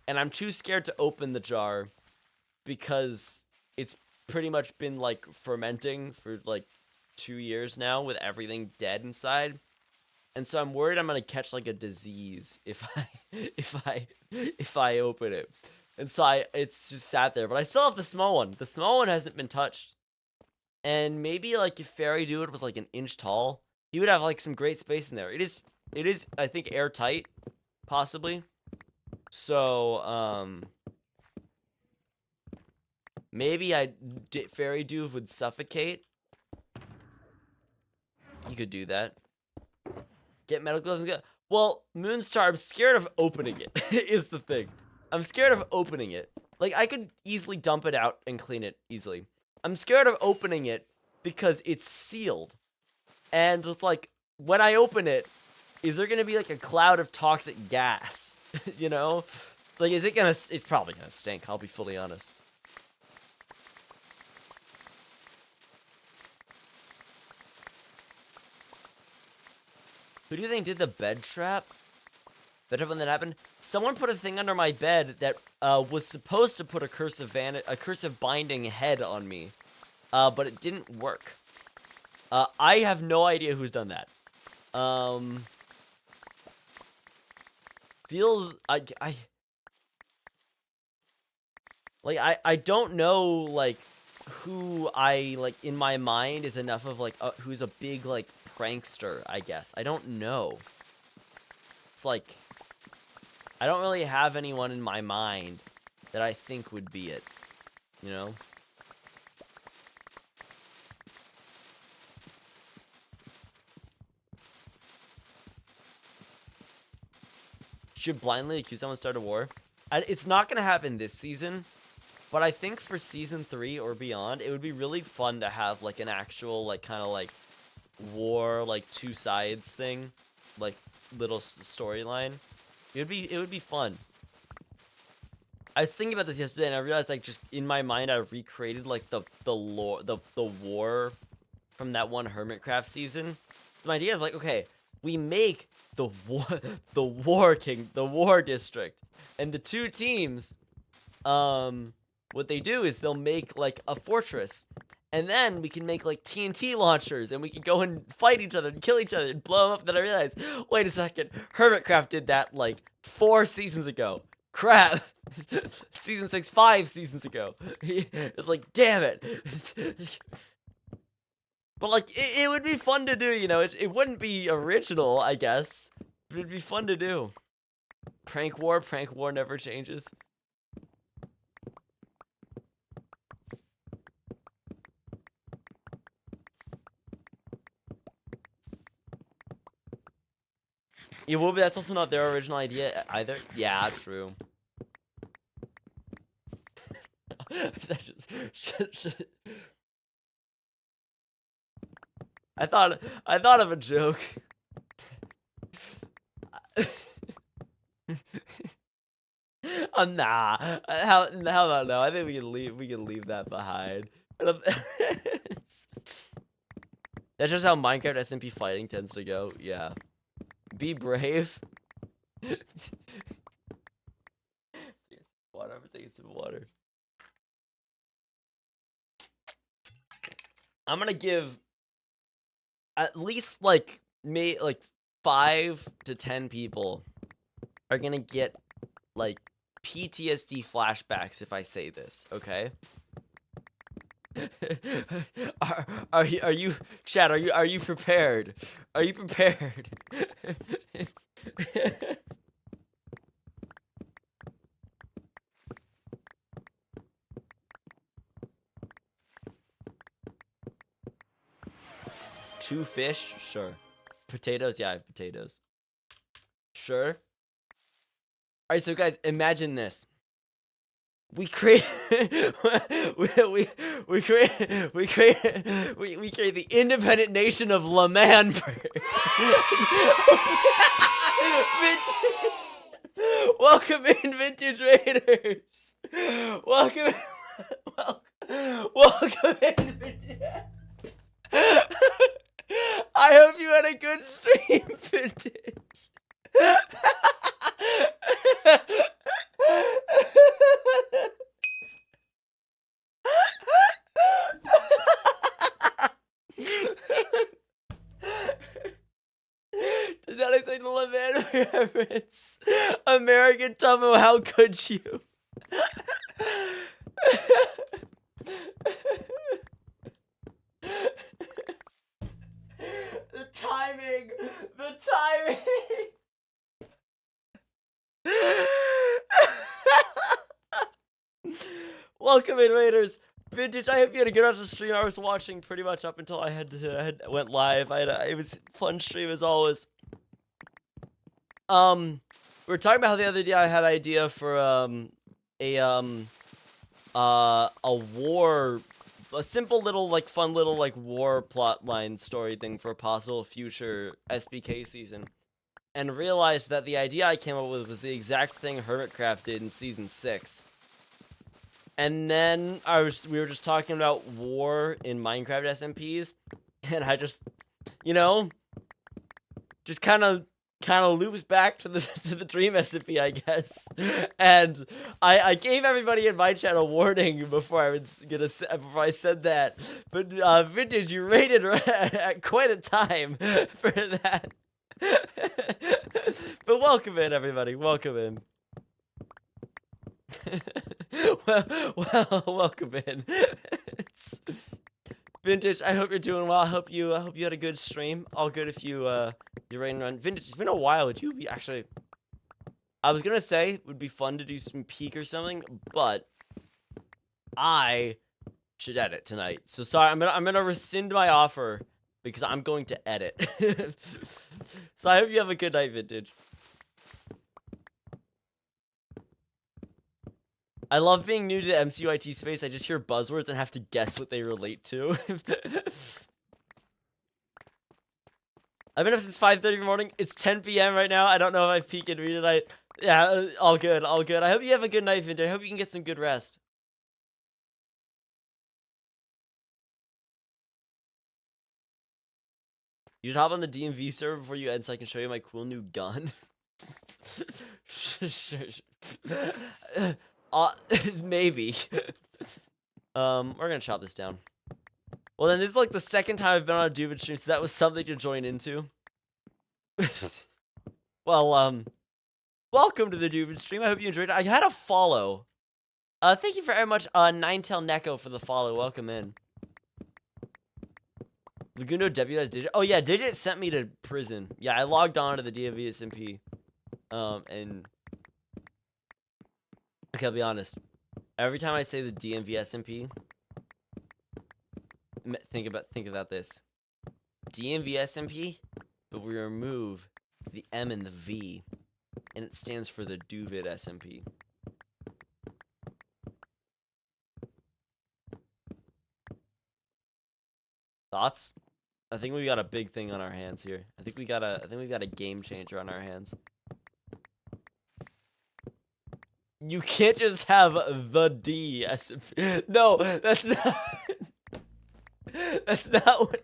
I'm too scared to open the jar because it's pretty much been like fermenting for like 2 years now with everything dead inside. And so I'm worried I'm gonna catch like a disease if I open it. And so it's just sat there. But I still have the small one. The small one hasn't been touched. And maybe like if Fairy Dude was like an inch tall, he would have like some great space in there. It is I think airtight, possibly. So maybe Fairy Dude would suffocate. You could do that. Get metal gloves and go. Well, Moonstar, I'm scared of opening it. Is the thing. I'm scared of opening it. Like, I could easily dump it out and clean it easily. I'm scared of opening it because it's sealed. And it's like, when I open it, is there gonna be like a cloud of toxic gas? You know? Like, is it gonna... It's probably gonna stink, I'll be fully honest. Who do you think did the bed trap? Bed trap when that happened? Someone put a thing under my bed that was supposed to put a cursive binding head on me, but it didn't work. I have no idea who's done that. Feels I don't know like who in my mind is enough of like who's a big like prankster, I guess. I don't know. It's like I don't really have anyone in my mind that I think would be it, you know? Should blindly accuse someone to start a war? It's not going to happen this season, but I think for season 3 or beyond, it would be really fun to have like an actual like kind of like war, like two sides thing, like little storyline. It would be fun. I was thinking about this yesterday, and I realized like just in my mind, I recreated like the lore, the war from that one Hermitcraft season. So my idea is like, okay, we make the war district, and the two teams, what they do is they'll make like a fortress. And then we can make like TNT launchers, and we can go and fight each other and kill each other and blow them up. Then I realized, wait a second, Hermitcraft did that like 4 seasons ago. Crap. Season 6, 5 seasons ago. It's like, damn it. But like, it would be fun to do, you know. It wouldn't be original, I guess. But it'd be fun to do. Prank war never changes. It will be. That's also not their original idea either. Yeah, true. I thought of a joke. Nah. How about no? I think we can leave that behind. That's just how Minecraft SMP fighting tends to go. Yeah. Be brave. Water. I'm taking some water. I'm gonna give at least like 5 to 10 people are gonna get like PTSD flashbacks if I say this. Okay. are you Chad? Are you prepared? Are you prepared? Two fish? Sure. Potatoes? Yeah, I have potatoes. Sure. Alright, so guys, imagine this. We create we create the independent nation of Lamanford. Vintage. Welcome in, Vintage Raiders. Welcome in, Vintage. I hope you had a good stream, Vintage. Did not expect the Levant reference. American Tummo, how could you? The timing. Welcome in, Raiders. Vintage, I hope you had a good rest of the stream. I was watching pretty much up until I went live. It was a fun stream as always. We were talking about how the other day I had an idea for a simple little like fun little like war plotline story thing for a possible future SBK season, and realized that the idea I came up with was the exact thing Hermitcraft did in season 6. And then we were just talking about war in Minecraft SMPs, and I just, just kind of loops back to the Dream SMP, I guess. And I gave everybody in my chat a warning before I said that. But Vintage, you rated at quite a time for that. But welcome in, everybody. Welcome in. well, welcome in. Vintage, I hope you're doing well. I hope you had a good stream. All good if you're ready to run. Vintage, it's been a while. Would you be actually? I was gonna say it would be fun to do some peak or something, but I should edit tonight. So sorry, I'm gonna rescind my offer because I'm going to edit. So I hope you have a good night, Vintage. I love being new to the MCYT space. I just hear buzzwords and have to guess what they relate to. I've been up since 5:30 in the morning. It's 10 p.m. right now. I don't know if I peek and read tonight. Yeah, all good, all good. I hope you have a good night, Vintage. I hope you can get some good rest. You should hop on the DMV server before you end so I can show you my cool new gun. Maybe. We're gonna chop this down. Well, then this is like the second time I've been on a Duvid stream, so that was something to join into. Well, welcome to the Duvid stream. I hope you enjoyed it. I had a follow. Thank you very much, Ninetail Neko, for the follow. Welcome in. Laguno W as Digit. Oh yeah, Digit sent me to prison. Yeah, I logged on to the DMV SMP. And okay, I'll be honest. Every time I say the DMV SMP, think about this. DMV SMP, but we remove the M and the V, and it stands for the Duvid SMP. Thoughts? I think we got a big thing on our hands here. I think we got a game changer on our hands. You can't just have the D as no, that's not that's not what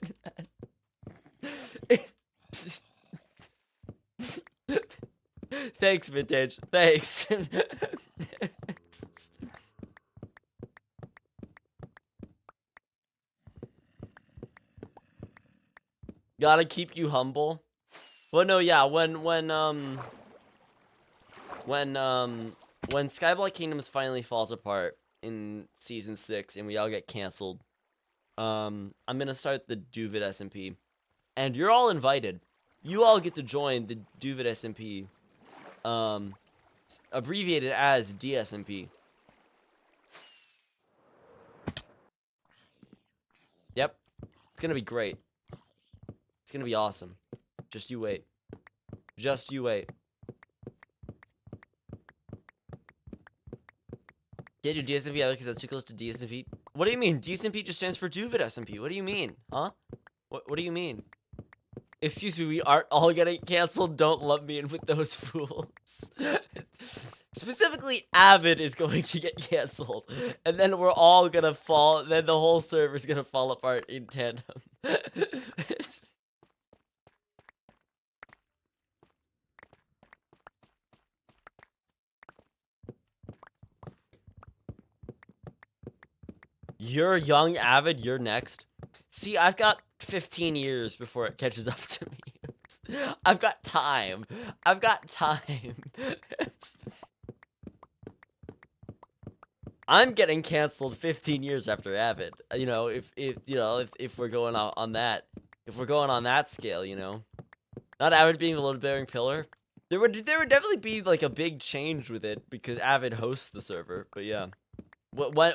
Thanks, Vintage. Thanks. Gotta keep you humble. Well, no, yeah, when Skyblock Kingdoms finally falls apart in season 6 and we all get canceled, I'm gonna start the Duvid SMP, and you're all invited. You all get to join the Duvid SMP, abbreviated as DSMP. Yep, it's gonna be great. It's gonna be awesome. Just you wait. Just you wait. Get your DSMP. I like it. That's too close to DSMP. What do you mean? DSMP just stands for Duvid SMP. What do you mean? Huh? What do you mean? Excuse me, we aren't all getting canceled. Don't lump me in with those fools. Specifically, Avid is going to get canceled. And then we're all gonna fall. Then the whole server's gonna fall apart in tandem. You're young, Avid. You're next. See, I've got 15 years before it catches up to me. I've got time. I've got time. I'm getting canceled 15 years after Avid. You know, if we're going on that, if we're going on that scale, you know, not Avid being the load-bearing pillar. There would definitely be like a big change with it because Avid hosts the server. But yeah. When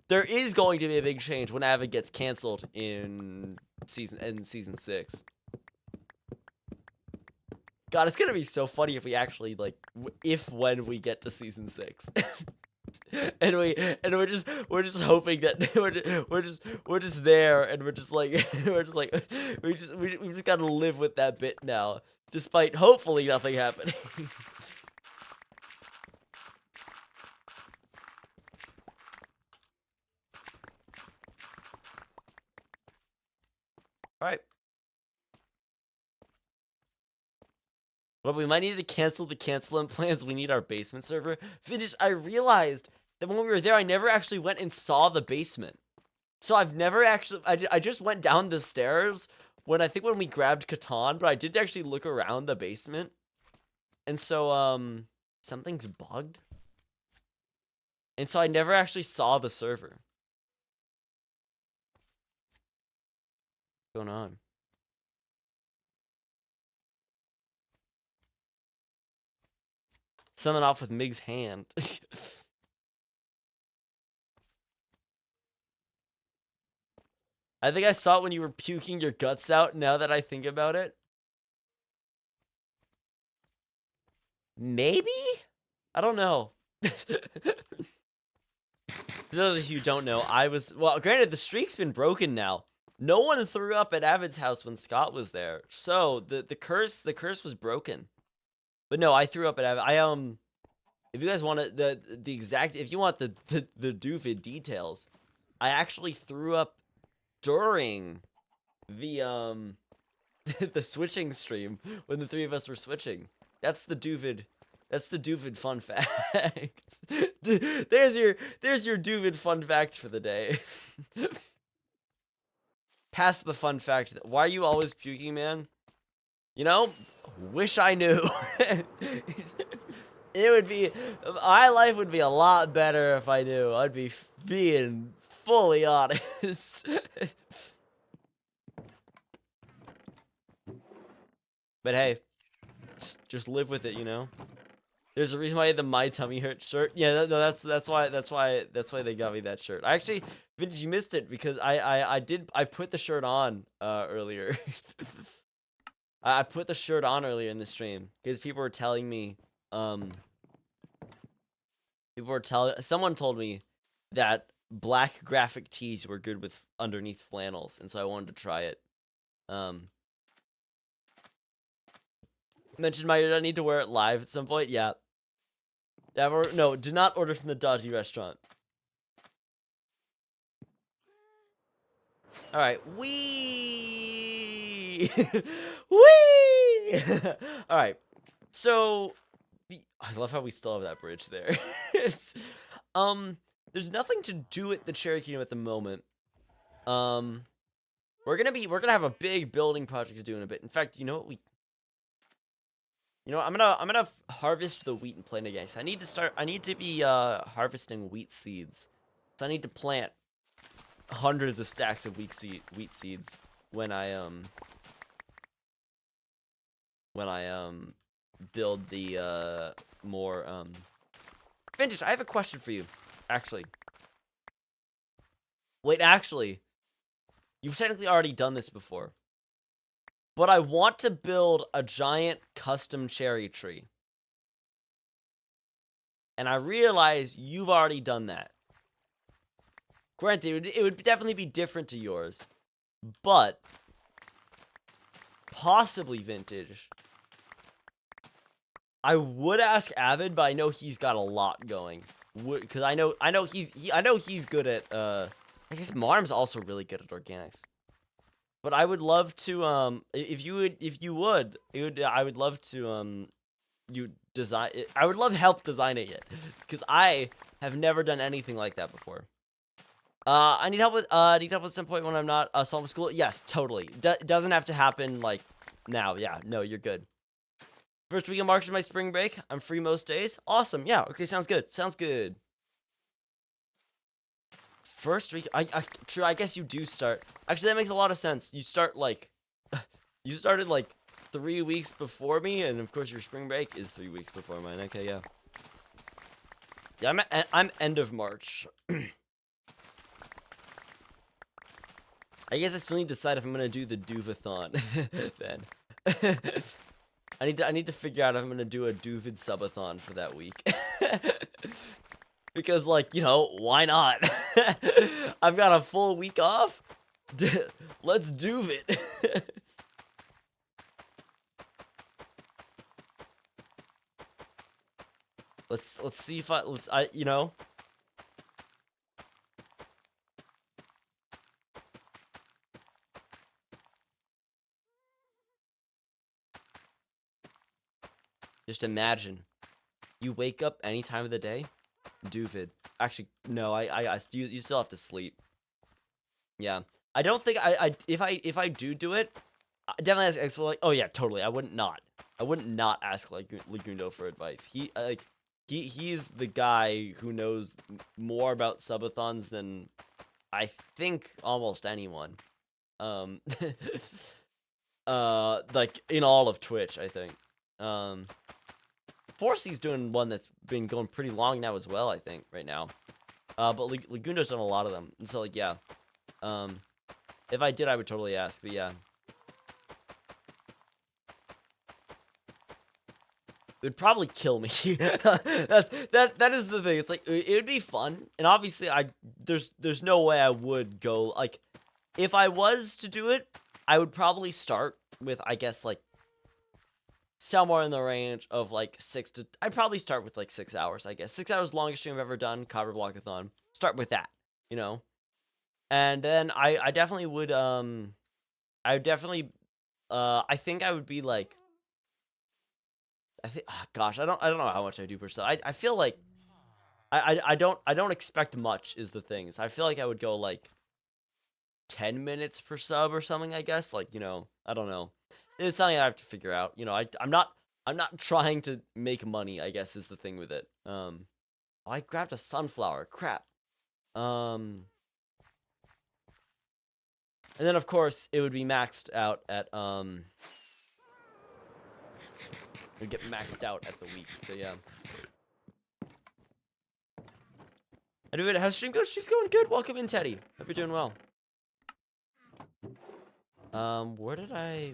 there is going to be a big change when Avid gets canceled in season 6. God, it's gonna be so funny if we actually like when we get to season 6, and we're just hoping that we're just there, and we're just like we just gotta live with that bit now, despite hopefully nothing happening. Alright. Well, we might need to cancel the canceling plans. We need our basement server. Vintage, I realized that when we were there, I never actually went and saw the basement. So I've never actually... I just went down the stairs when we grabbed Catan, but I didn't actually look around the basement. And so, something's bugged. And so I never actually saw the server. What's going on? Summon off with Mig's hand. I think I saw it when you were puking your guts out, now that I think about it. Maybe? I don't know. For those of you who don't know, well, granted, the streak's been broken now. No one threw up at Avid's house when Scott was there. So, the curse was broken. But no, I threw up at Avid. If you guys want the exact, if you want the Duvid details, I actually threw up during the the switching stream when the three of us were switching. That's the Duvid fun fact. There's your Duvid fun fact for the day. Past the fun fact. Why are you always puking, man? You know, wish I knew. It would be, my life would be a lot better if I knew. I'd be being fully honest. But hey, just live with it, you know. There's a reason why I had the My Tummy Hurt shirt. Yeah, no, that's why they got me that shirt. I actually, Vintage, you missed it because I put the shirt on earlier. I put the shirt on earlier in the stream because people were telling me someone told me that black graphic tees were good with underneath flannels, and so I wanted to try it. Mentioned I need to wear it live at some point. Yeah. No, do not order from the dodgy restaurant. All right, wee, wee. All right, so I love how we still have that bridge there. There's nothing to do at the Cherry Kingdom at the moment. We're gonna have a big building project to do in a bit. In fact, you know what I'm gonna harvest the wheat and plant it again. So I need to be harvesting wheat seeds. So I need to plant hundreds of stacks of wheat seeds when I build the more Vintage, I have a question for you. Actually. Wait, actually. You've technically already done this before. But I want to build a giant custom cherry tree. And I realize you've already done that. Granted, it would definitely be different to yours. But possibly Vintage. I would ask Avid, but I know he's got a lot going. Because I know he's good at I guess Marm's also really good at organics. But I would love to I would love to you design it. I would love help designing it because I have never done anything like that before. I need help at some point when I'm not solving school. Yes, totally. Doesn't have to happen like now. Yeah, no, you're good. First week of March is my spring break. I'm free most days. Awesome. Yeah. Okay. Sounds good. Sounds good. First week. True. I guess you do start. Actually, that makes a lot of sense. You start like, you started like 3 weeks before me, and of course your spring break is 3 weeks before mine. Okay. Yeah. Yeah. I'm end of March. I guess I still need to decide if I'm gonna do the Duvathon then. I need to figure out if I'm gonna do a Duvid subathon for that week. Because like, why not? I've got a full week off. Let's Duvid. Let's see if just imagine you wake up any time of the day, Duvid. Actually, no, you still have to sleep. Yeah, I don't think if I do it, I definitely ask like, oh yeah, totally. I wouldn't not ask like Lagundo for advice. He's the guy who knows more about subathons than I think almost anyone. Like in all of Twitch, I think. Forcey's doing one that's been going pretty long now as well, I think, right now. But Lagundo's done a lot of them. And so, like, yeah. If I did, I would totally ask, but yeah. It would probably kill me. That is the thing. It's like, it would be fun. And obviously, there's no way I would go, like, if I was to do it, I would probably start with, I guess, like, somewhere in the range of like I'd probably start with like 6 hours, I guess. 6 hours, longest stream I've ever done, Copper Blockathon. Start with that, And then I definitely would I think I would be like gosh, I don't know how much I do per sub. I feel like I don't expect much is the thing. So I feel like I would go like 10 minutes per sub or something, I guess. Like, I don't know. It's something I have to figure out. I'm not trying to make money, I guess is the thing with it. Oh, I grabbed a sunflower. Crap. And then of course it would be maxed out at it would get maxed out at the week. So yeah. How's stream going? Stream's going good. Welcome in, Teddy. Hope you're doing well. Where have I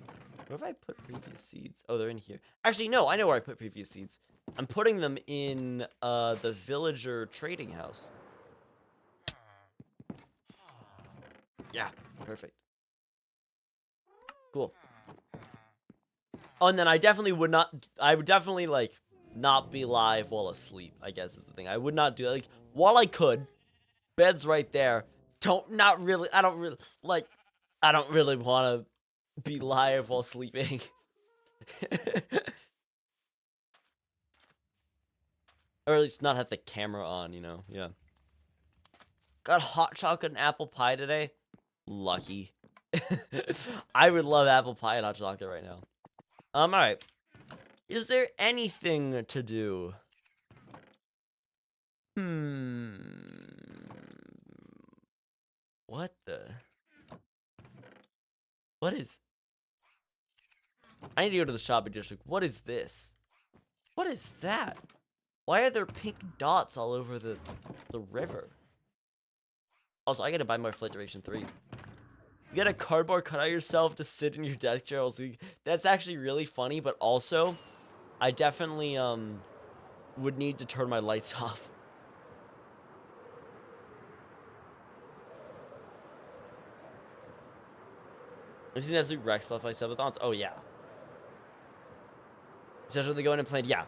put previous seeds? Oh, they're in here. Actually, no, I know where I put previous seeds. I'm putting them in the villager trading house. Yeah, perfect. Cool. Oh, and then I would definitely, like, not be live while asleep, I guess is the thing. I would not do, like, while I could, bed's right there. I don't really want to be live while sleeping. Or at least not have the camera on, you know? Yeah. Got hot chocolate and apple pie today. Lucky. I would love apple pie and hot chocolate right now. Alright. Is there anything to do? What the? What is? I need to go to the shopping district. What is this? What is that? Why are there pink dots all over the river? Also, I gotta buy more Flight Duration 3. You get a cardboard cutout yourself to sit in your desk chair. That's actually really funny, but also, I definitely would need to turn my lights off. Is he necessarily Rex plus 7thons? Oh yeah. Just when they go in and play, yeah.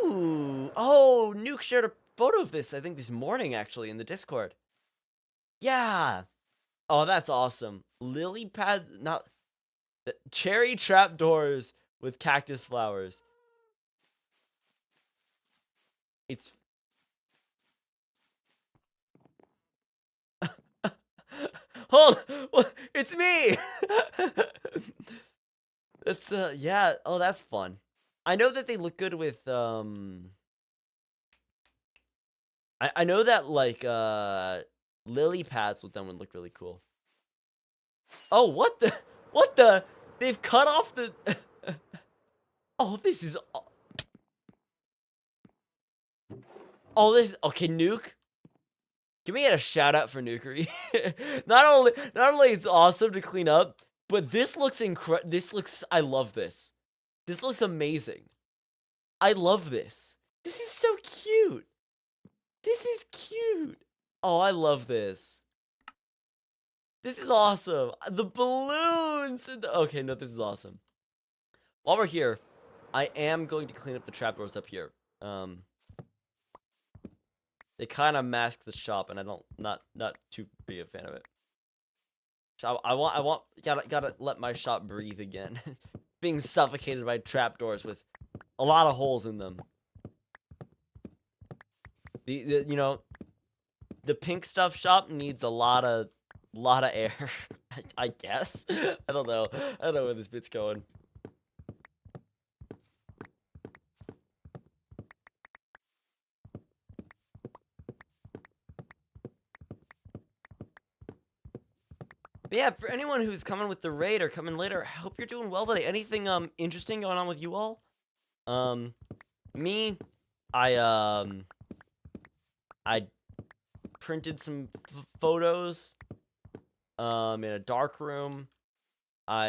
Ooh. Oh, Nuke shared a photo of this, I think this morning actually in the Discord. Yeah. Oh, that's awesome. Lily pad, not cherry trapdoors with cactus flowers. It's hold. It's me. It's yeah. Oh, that's fun. I know that they look good with I know that like lily pads with them would look really cool. Oh, what the? What the? They've cut off the. Oh, this is. Oh, this. Okay, Nuke. Can we get a shout out for Nukery? not only it's awesome to clean up, but this looks incredible. I love this. This looks amazing. I love this. This is so cute. This is cute. Oh, I love this. This is awesome. The balloons. Okay, no, this is awesome. While we're here, I am going to clean up the trapdoors up here. They kind of mask the shop, and I don't not too big a fan of it. So gotta let my shop breathe again. Being suffocated by trapdoors with a lot of holes in them. The you know, the pink stuff shop needs a lot of air. I guess. I don't know. I don't know where this bit's going. But yeah, for anyone who's coming with the raid or coming later, I hope you're doing well today. Anything interesting going on with you all? Me, I printed some photos in a dark room. I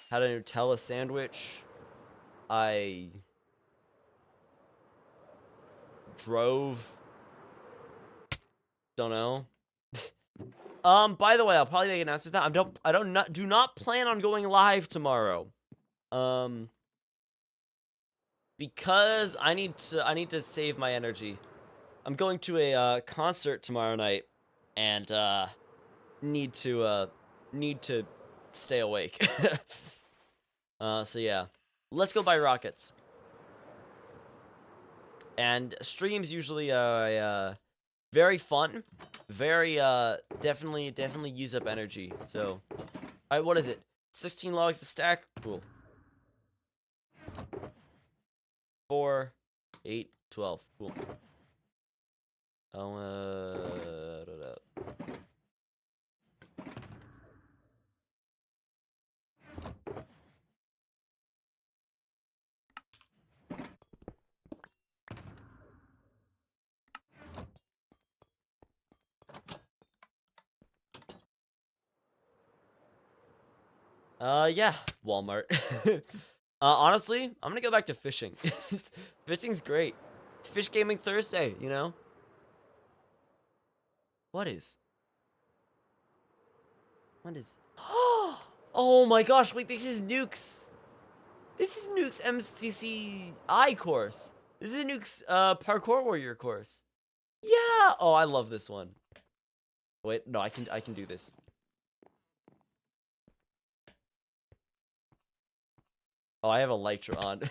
had a Nutella sandwich. I drove. Don't know. By the way, I'll probably make an announcement that do not plan on going live tomorrow. Because I need to save my energy. I'm going to a concert tomorrow night, and need to stay awake. So yeah, let's go buy rockets. And streams usually very fun, very definitely use up energy. So, alright, what is it? 16 logs a stack. Cool. 4, 8, 12. Cool. Yeah, Walmart. Honestly, I'm gonna go back to fishing. Fishing's great. It's Fish Gaming Thursday, you know? What is? Oh, Oh my gosh, wait, this is Nuke's. This is Nuke's MCCI course. This is Nuke's Parkour Warrior course. Yeah. Oh, I love this one. Wait, no, I can do this. Oh, I have a Elytra on.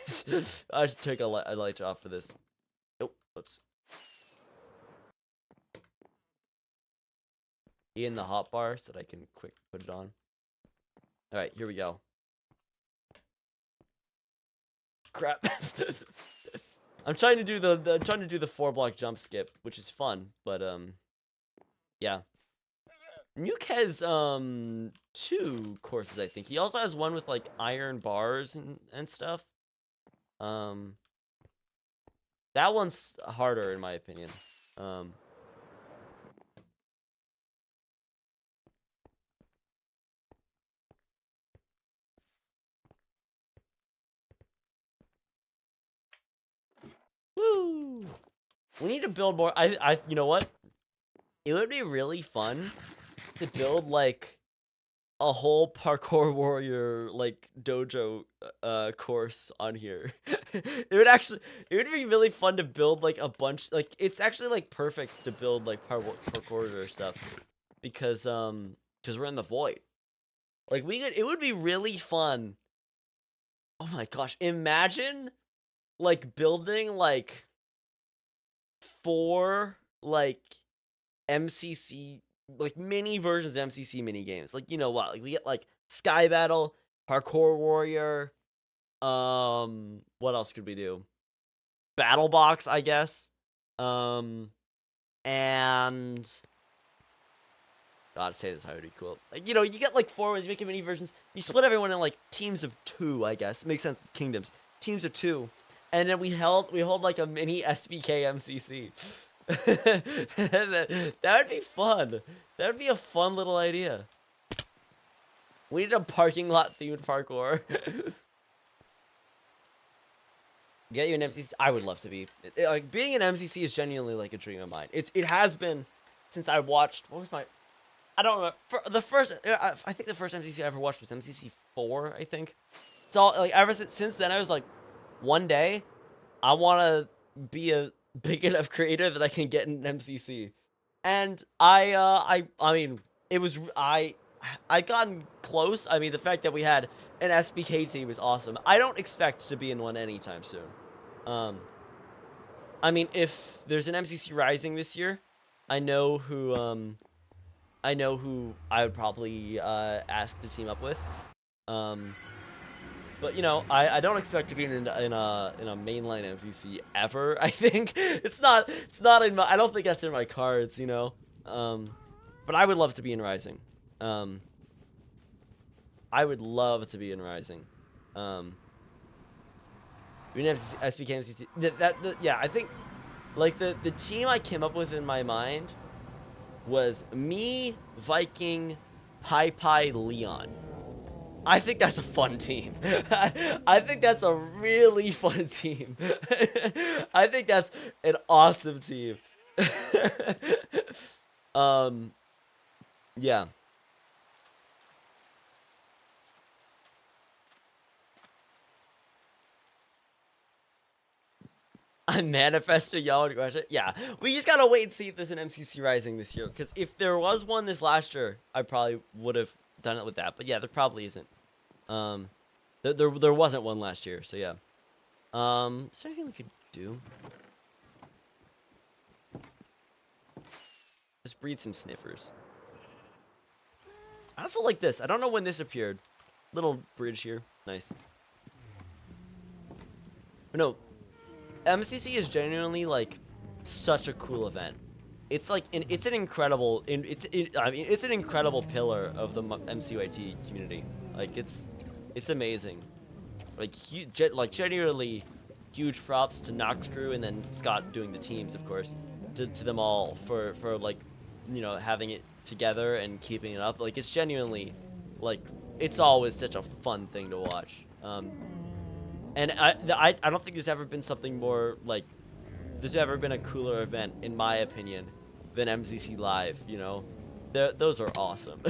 I should take a Elytra off for this. Oh, oops. In the hotbar so that I can quick put it on. All right, here we go. Crap. I'm trying to do the 4-block jump skip, which is fun, but yeah. Nuke has 2 courses, I think. He also has one with like iron bars and stuff. That one's harder in my opinion. Woo! We need to build more. You know what? It would be really fun to build like a whole parkour warrior like dojo course on here. it would be really fun to build like a bunch, like it's actually like perfect to build like parkour stuff because we're in the void. Like it would be really fun. Oh my gosh, imagine like building like 4 like MCC, like mini versions of MCC mini games. Like, you know what? Like we get like Sky Battle, Parkour Warrior. What else could we do? Battle Box, I guess. And God, say this, how would be cool. Like, you know, you get like 4 ones, you make mini versions. You split everyone in like teams of 2, I guess. It makes sense with kingdoms. Teams of 2. And then we hold like a mini SBK MCC. that would be fun. That would be a fun little idea. We need a parking lot themed parkour. Get you an MCC. I would love to be. Like being an MCC is genuinely like a dream of mine. It has been since I watched. What was my? I don't remember. The first. I think the first MCC I ever watched was MCC 4. I think. It's all like ever since then. I was like, one day, I want to be a big enough creator that I can get an MCC, and I mean, it was I gotten close. I mean, the fact that we had an SBK team is awesome. I don't expect to be in one anytime soon. I mean, if there's an MCC Rising this year, I know who I would probably ask to team up with. But you know, I don't expect to be in a mainline MCC ever. I think it's not in my. I don't think that's in my cards. You know, but I would love to be in Rising. I would love to be in Rising. We didn't have SBK MCC. Yeah, I think like the team I came up with in my mind was me, Viking, Pi, Leon. I think that's a fun team. I think that's a really fun team. I think that's an awesome team. Yeah. I manifested y'all to question. Yeah, we just gotta wait and see if there's an MCC Rising this year. Because if there was one this last year, I probably would have done it with that. But yeah, there probably isn't. There wasn't one last year, so yeah. Is there anything we could do? Just breed some sniffers. I also like this. I don't know when this appeared. Little bridge here. Nice. But no, MCC is genuinely like such a cool event. It's like it's an incredible I mean it's an incredible pillar of the MCYT community. Like it's amazing. Like genuinely huge props to Nox Crew and then Scott doing the teams, of course, to them all for like, you know, having it together and keeping it up. Like it's genuinely like it's always such a fun thing to watch. And I don't think there's ever been something more like there's ever been a cooler event in my opinion than MCC Live. You know, those are awesome.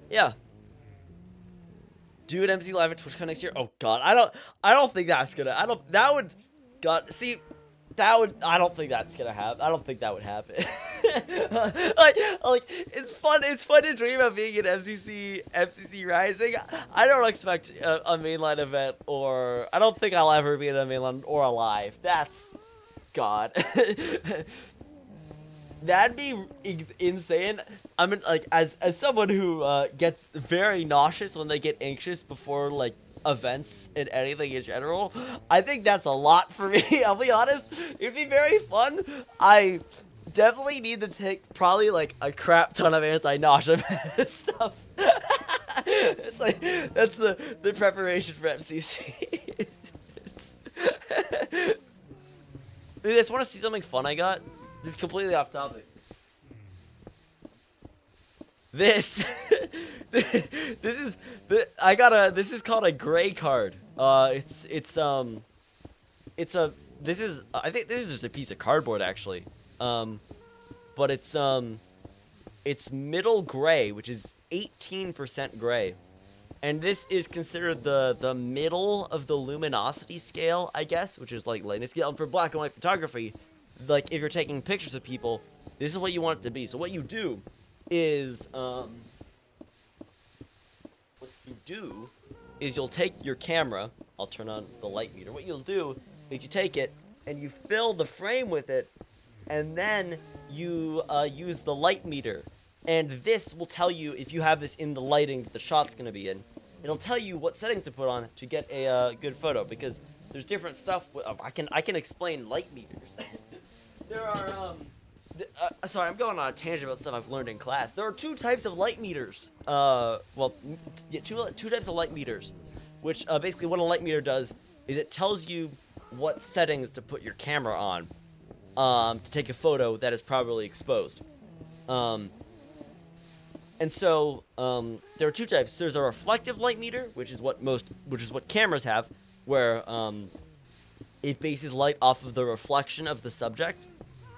Yeah. Do an MC live at TwitchCon next year. Oh God, I don't think that's gonna. I don't. That would. God, see, that would. I don't think that's gonna happen. I don't think that would happen. like, it's fun. It's fun to dream of being an MCC Rising. I don't expect a mainline event, or I don't think I'll ever be in a mainline or a live. That's God. That'd be insane. I mean, like, as someone who gets very nauseous when they get anxious before like events and anything in general, I think that's a lot for me. I'll be honest. It'd be very fun. I definitely need to take probably like a crap ton of anti-nausea stuff. It's like that's the preparation for MCC. You guys want to see something fun I got? This is completely off topic. This, this is called a gray card. I think this is just a piece of cardboard actually. But it's middle gray, which is 18% gray. And this is considered the middle of the luminosity scale, I guess, which is like lightness scale. And for black and white photography, like if you're taking pictures of people, this is what you want it to be. So what you do is you'll take your camera. I'll turn on the light meter. What you'll do is you take it and you fill the frame with it, and then you use the light meter. And this will tell you, if you have this in the lighting that the shot's going to be in, it'll tell you what settings to put on to get a good photo, because there's different stuff. I can explain light meters. There are, sorry, I'm going on a tangent about stuff I've learned in class. There are two types of light meters. Two types of light meters, which basically what a light meter does is it tells you what settings to put your camera on to take a photo that is properly exposed. And so there are two types. There's a reflective light meter, which is what cameras have, where it bases light off of the reflection of the subject.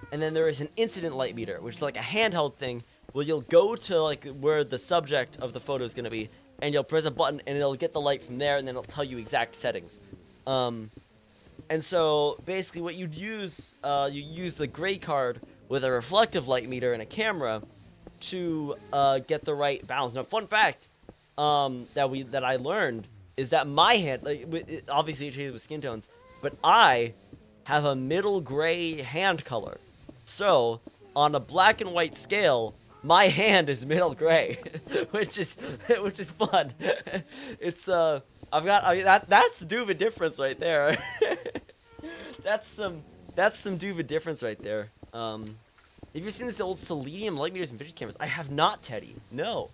And then there is an incident light meter, which is like a handheld thing where you'll go to like where the subject of the photo is going to be, and you'll press a button and it'll get the light from there, and then it'll tell you exact settings. And so basically what you'd use, you use the gray card with a reflective light meter and a camera to get the right balance. Now, fun fact that I learned is that my hand, obviously it changes with skin tones, but I have a middle gray hand color. So on a black and white scale, my hand is middle gray, which is fun. It's that's Duva difference right there. that's some Duva difference right there. Have you seen this old selenium light meters and vintage cameras? I have not, Teddy. No.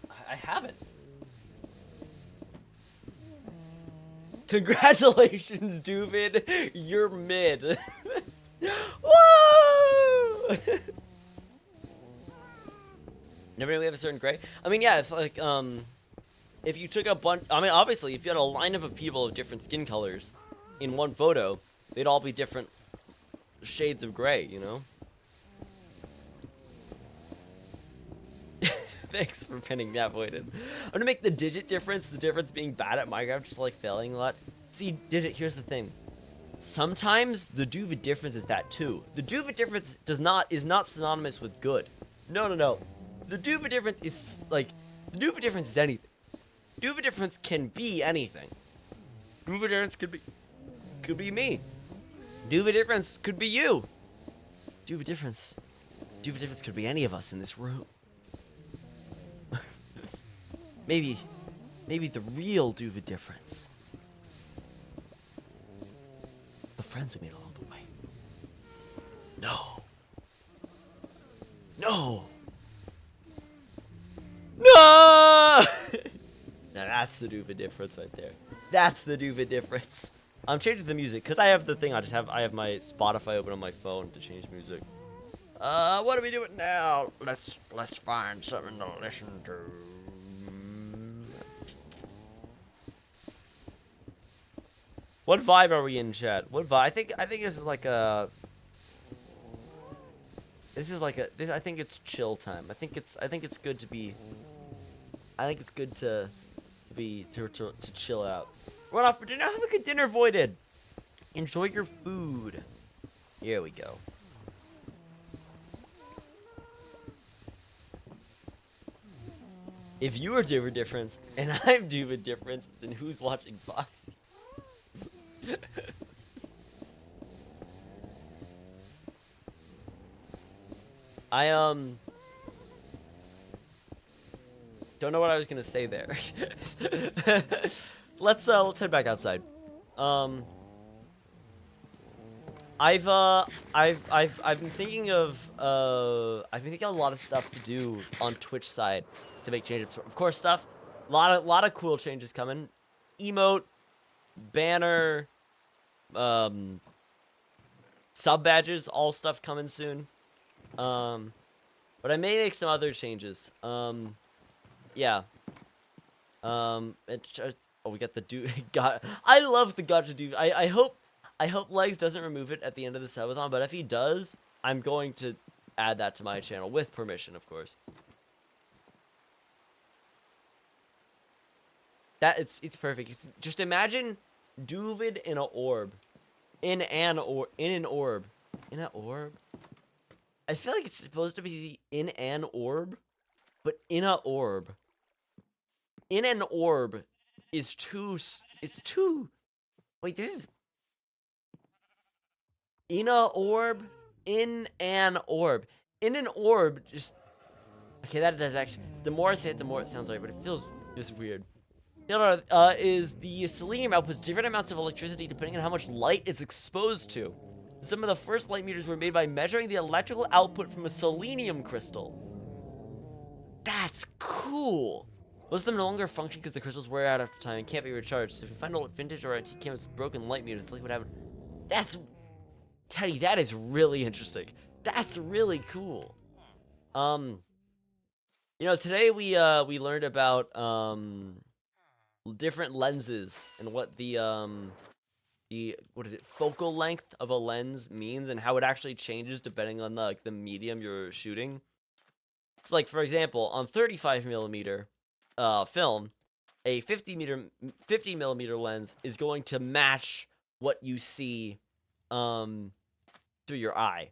I haven't. Congratulations, Duvid. You're mid. Whoa! Never really have a certain gray. I mean, yeah, if you took a bunch, I mean, obviously, if you had a lineup of people of different skin colors in one photo, they'd all be different shades of gray, you know? Thanks for pinning that voided. I'm gonna make the difference being bad at Minecraft, just like failing a lot. See, here's the thing. Sometimes the Duva difference is that too. The Duva difference is not synonymous with good. No. The Duva difference is anything. Duva difference can be anything. Duva difference could be me. Duva difference could be you. Duva difference could be any of us in this room. Maybe the real Duva difference. The friends we made along the way. No. Now that's the Duva difference right there. That's the Duva difference. I'm changing the music because I have the thing. I have my Spotify open on my phone to change music. What are we doing now? Let's find something to listen to. What vibe are we in, chat? What vibe? I think this is like a. This is like I think it's chill time. I think it's good to be. I think it's good to chill out. Run off for dinner. Have a good dinner, Voided. Enjoy your food. Here we go. If you are doing difference and I'm doing difference, then who's watching Fox? I don't know what I was gonna say there. Let's head back outside. I've been thinking of a lot of stuff to do on Twitch side to make changes. Of course, a lot of cool changes coming. Emote, banner, sub badges, all stuff coming soon. But I may make some other changes. Yeah. Oh, we got the dude. God, I love the gotcha dude. I hope Legs doesn't remove it at the end of the subathon, but if he does, I'm going to add that to my channel with permission, of course. It's perfect. It's just imagine Duvid in an orb. In an orb. In an orb? I feel like it's supposed to be in an orb, but in a orb. In an orb is too. It's too. Wait, this is. In a orb. In an orb. In an orb, just. Okay, that does actually. The more I say it, the more it sounds right, but it feels just weird. Is the selenium outputs different amounts of electricity depending on how much light it's exposed to. Some of the first light meters were made by measuring the electrical output from a selenium crystal. That's cool. Most of them no longer function because the crystals wear out after time and can't be recharged. So if you find old vintage or antique cameras with broken light meters, look what happened. That's Teddy. That is really interesting. That's really cool. Today we learned about different lenses and what the what is it, focal length of a lens means and how it actually changes depending on the medium you're shooting. So like, for example, on 35 millimeter film, a 50 millimeter lens is going to match what you see through your eye.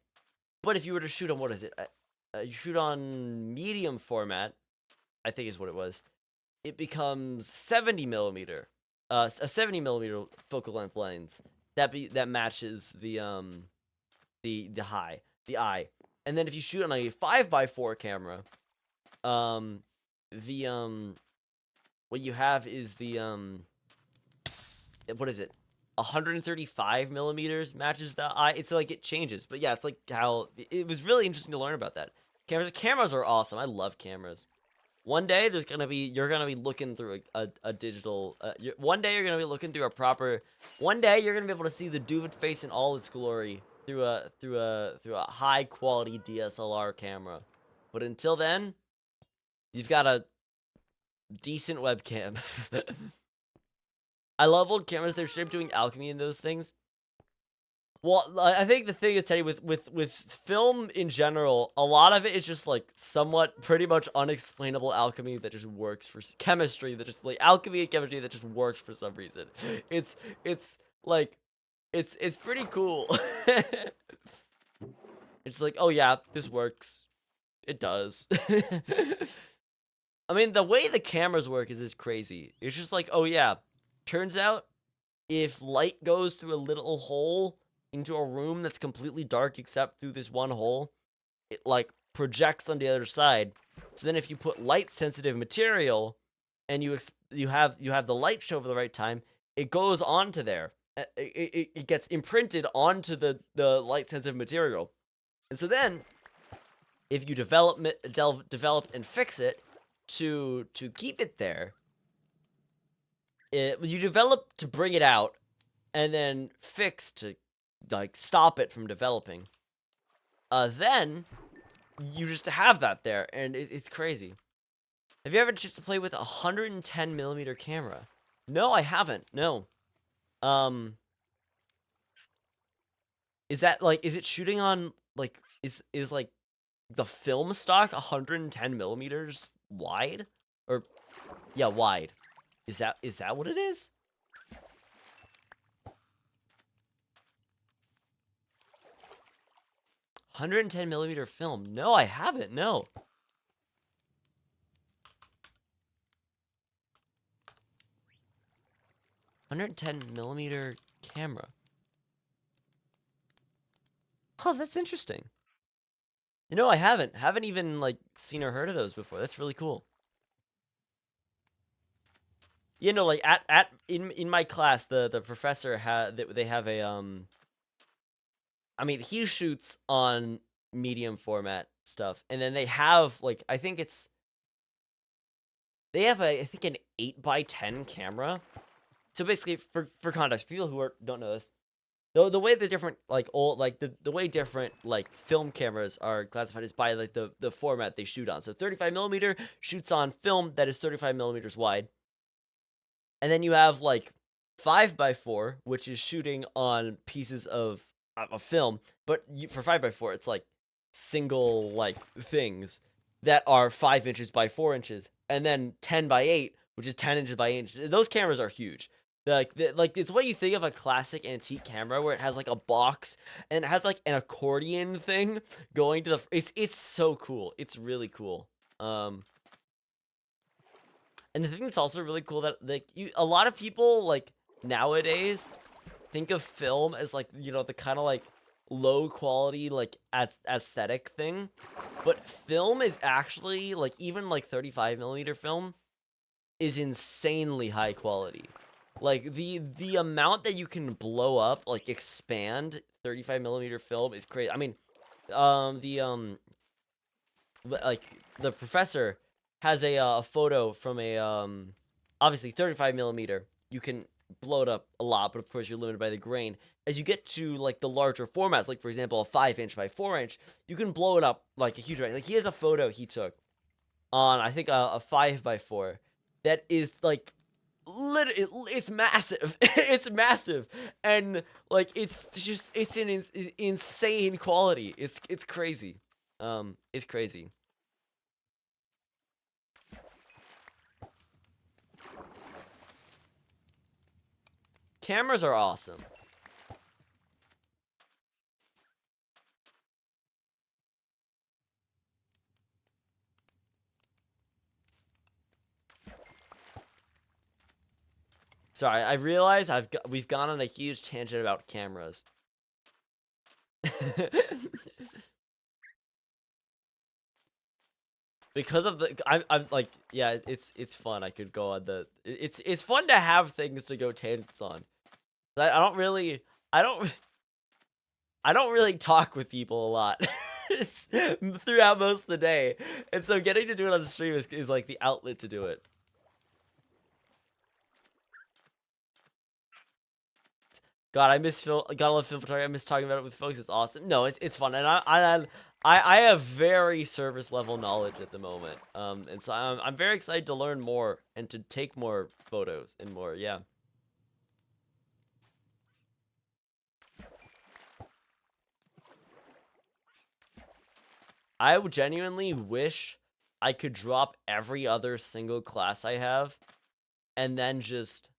But if you were to shoot on, what is it? You shoot on medium format, I think is what it was. It becomes 70 millimeter, a 70 millimeter focal length lens that matches the eye. And then if you shoot on a 5x4 camera, what you have is what is it? 135 millimeters matches the eye. It's like it changes, but yeah, it's like how it was really interesting to learn about that. Cameras are awesome. I love cameras. One day you're gonna be looking through a digital. One day you're gonna be looking through a proper. One day you're gonna be able to see the Duvid face in all its glory through a high quality DSLR camera. But until then, you've got a decent webcam. I love old cameras. They're straight up doing alchemy in those things. Well, I think the thing is, Teddy, with film in general, a lot of it is just like somewhat pretty much unexplainable alchemy that just works for chemistry, that just like alchemy and chemistry that just works for some reason. It's pretty cool. It's like, oh yeah, this works. It does. I mean, the way the cameras work is crazy. It's just like, oh yeah, turns out if light goes through a little hole into a room that's completely dark except through this one hole, it like projects on the other side. So then if you put light sensitive material and you have the light show for the right time, it goes onto there. It gets imprinted onto the light sensitive material. And so then if you develop and fix it to keep it there, you develop to bring it out and then fix to like stop it from developing. Then you just have that there, and it's crazy. Have you ever just play with a 110 millimeter camera? No, I haven't. No. Is that like, is it shooting on like is like the film stock 110 millimeters wide, or yeah, wide. Is that what it is? 110 millimeter film. No, I haven't. No. 110 millimeter camera. Oh, that's interesting. No, I haven't. Haven't even like seen or heard of those before. That's really cool. You know, like at in my class, the professor they have a I mean, he shoots on medium format stuff, and then they have like they have I think an 8x10 camera. So basically, for context, people who don't know this, the way the different like old like the way different like film cameras are classified is by like the format they shoot on. So 35 millimeter shoots on film that is 35 millimeters wide, and then you have like 5x4, which is shooting on pieces of a film, but for 5x4, it's like single like things that are 5 inches by 4 inches, and then 10x8, which is 10 inches by 8 inches. Those cameras are huge. Like it's what you think of a classic antique camera where it has like a box and it has like an accordion thing going to the. It's so cool. It's really cool. And the thing that's also really cool that like a lot of people like nowadays think of film as like the kind of like low quality like aesthetic thing, but film is actually like even like 35 millimeter film is insanely high quality. Like the amount that you can blow up, like expand 35 millimeter film is crazy. I mean, the like the professor has a photo from a obviously 35 millimeter. You can blow it up a lot, but of course you're limited by the grain. As you get to like the larger formats, like for example a 5 inch by 4 inch, you can blow it up like a huge. Like he has a photo he took on I think a 5x4 that is like literally it's massive. It's massive, and like it's an insane quality. It's crazy. It's crazy. Cameras are awesome. Sorry, I realize we've gone on a huge tangent about cameras. Because of I'm like yeah, it's fun. I could go on it's fun to have things to go tangents on. I don't really I don't I don't really talk with people a lot throughout most of the day, and so getting to do it on stream is like the outlet to do it. God, I miss Phil. Gotta love film photography. I miss talking about it with folks. It's awesome. No, it's fun, and I have very service level knowledge at the moment. And so I'm very excited to learn more and to take more photos and more. Yeah, I would genuinely wish I could drop every other single class I have, and then just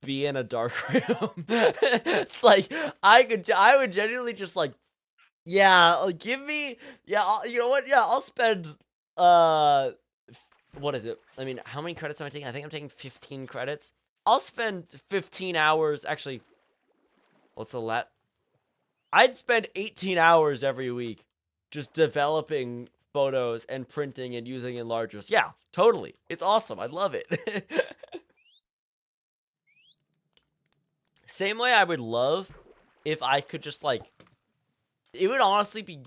be in a dark room. It's like I would genuinely just like yeah, give me yeah, you know what? Yeah, I'll spend uh what is it? I mean, how many credits am I taking? I think I'm taking 15 credits. I'll spend 15 hours actually. What's the lat? I'd spend 18 hours every week just developing photos and printing and using enlargers. Yeah, totally. It's awesome. I love it. Same way I would love if I could just like it would honestly be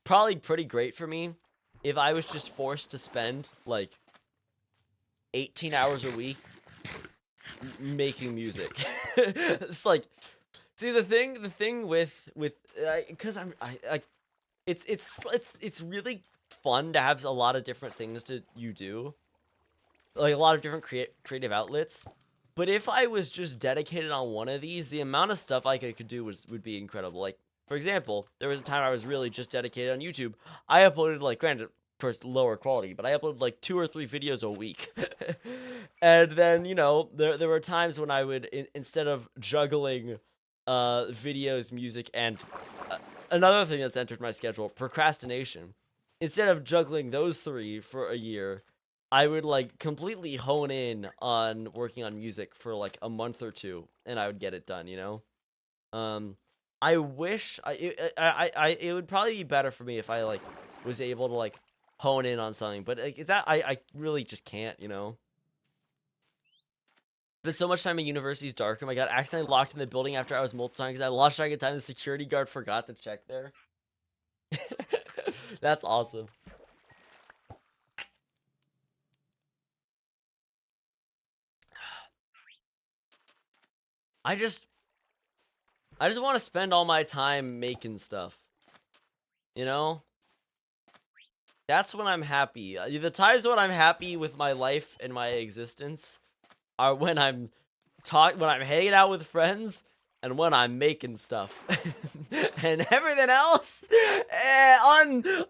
probably pretty great for me if I was just forced to spend like 18 hours a week making music. It's like see the thing with because I it's really fun to have a lot of different things to you do, like a lot of different creative outlets. But if I was just dedicated on one of these, the amount of stuff I could do would be incredible. Like For example, there was a time I was really just dedicated on YouTube. I uploaded, like, granted, first lower quality, but I uploaded like 2 or 3 videos a week. And then, you know, there were times when I would, instead of juggling videos, music, and another thing that's entered my schedule, procrastination. Instead of juggling those 3 for a year, I would like completely hone in on working on music for like a month or 2, and I would get it done, you know? Um, I wish it would probably be better for me if I like was able to like hone in on something, but like I really just can't, you know. But so much time in university's dark room. I got accidentally locked in the building after I was multiple times because I lost track of time. The security guard forgot to check there. That's awesome. I just want to spend all my time making stuff. You know? That's when I'm happy. The times when I'm happy with my life and my existence are when I'm hanging out with friends and when I'm making stuff. And everything else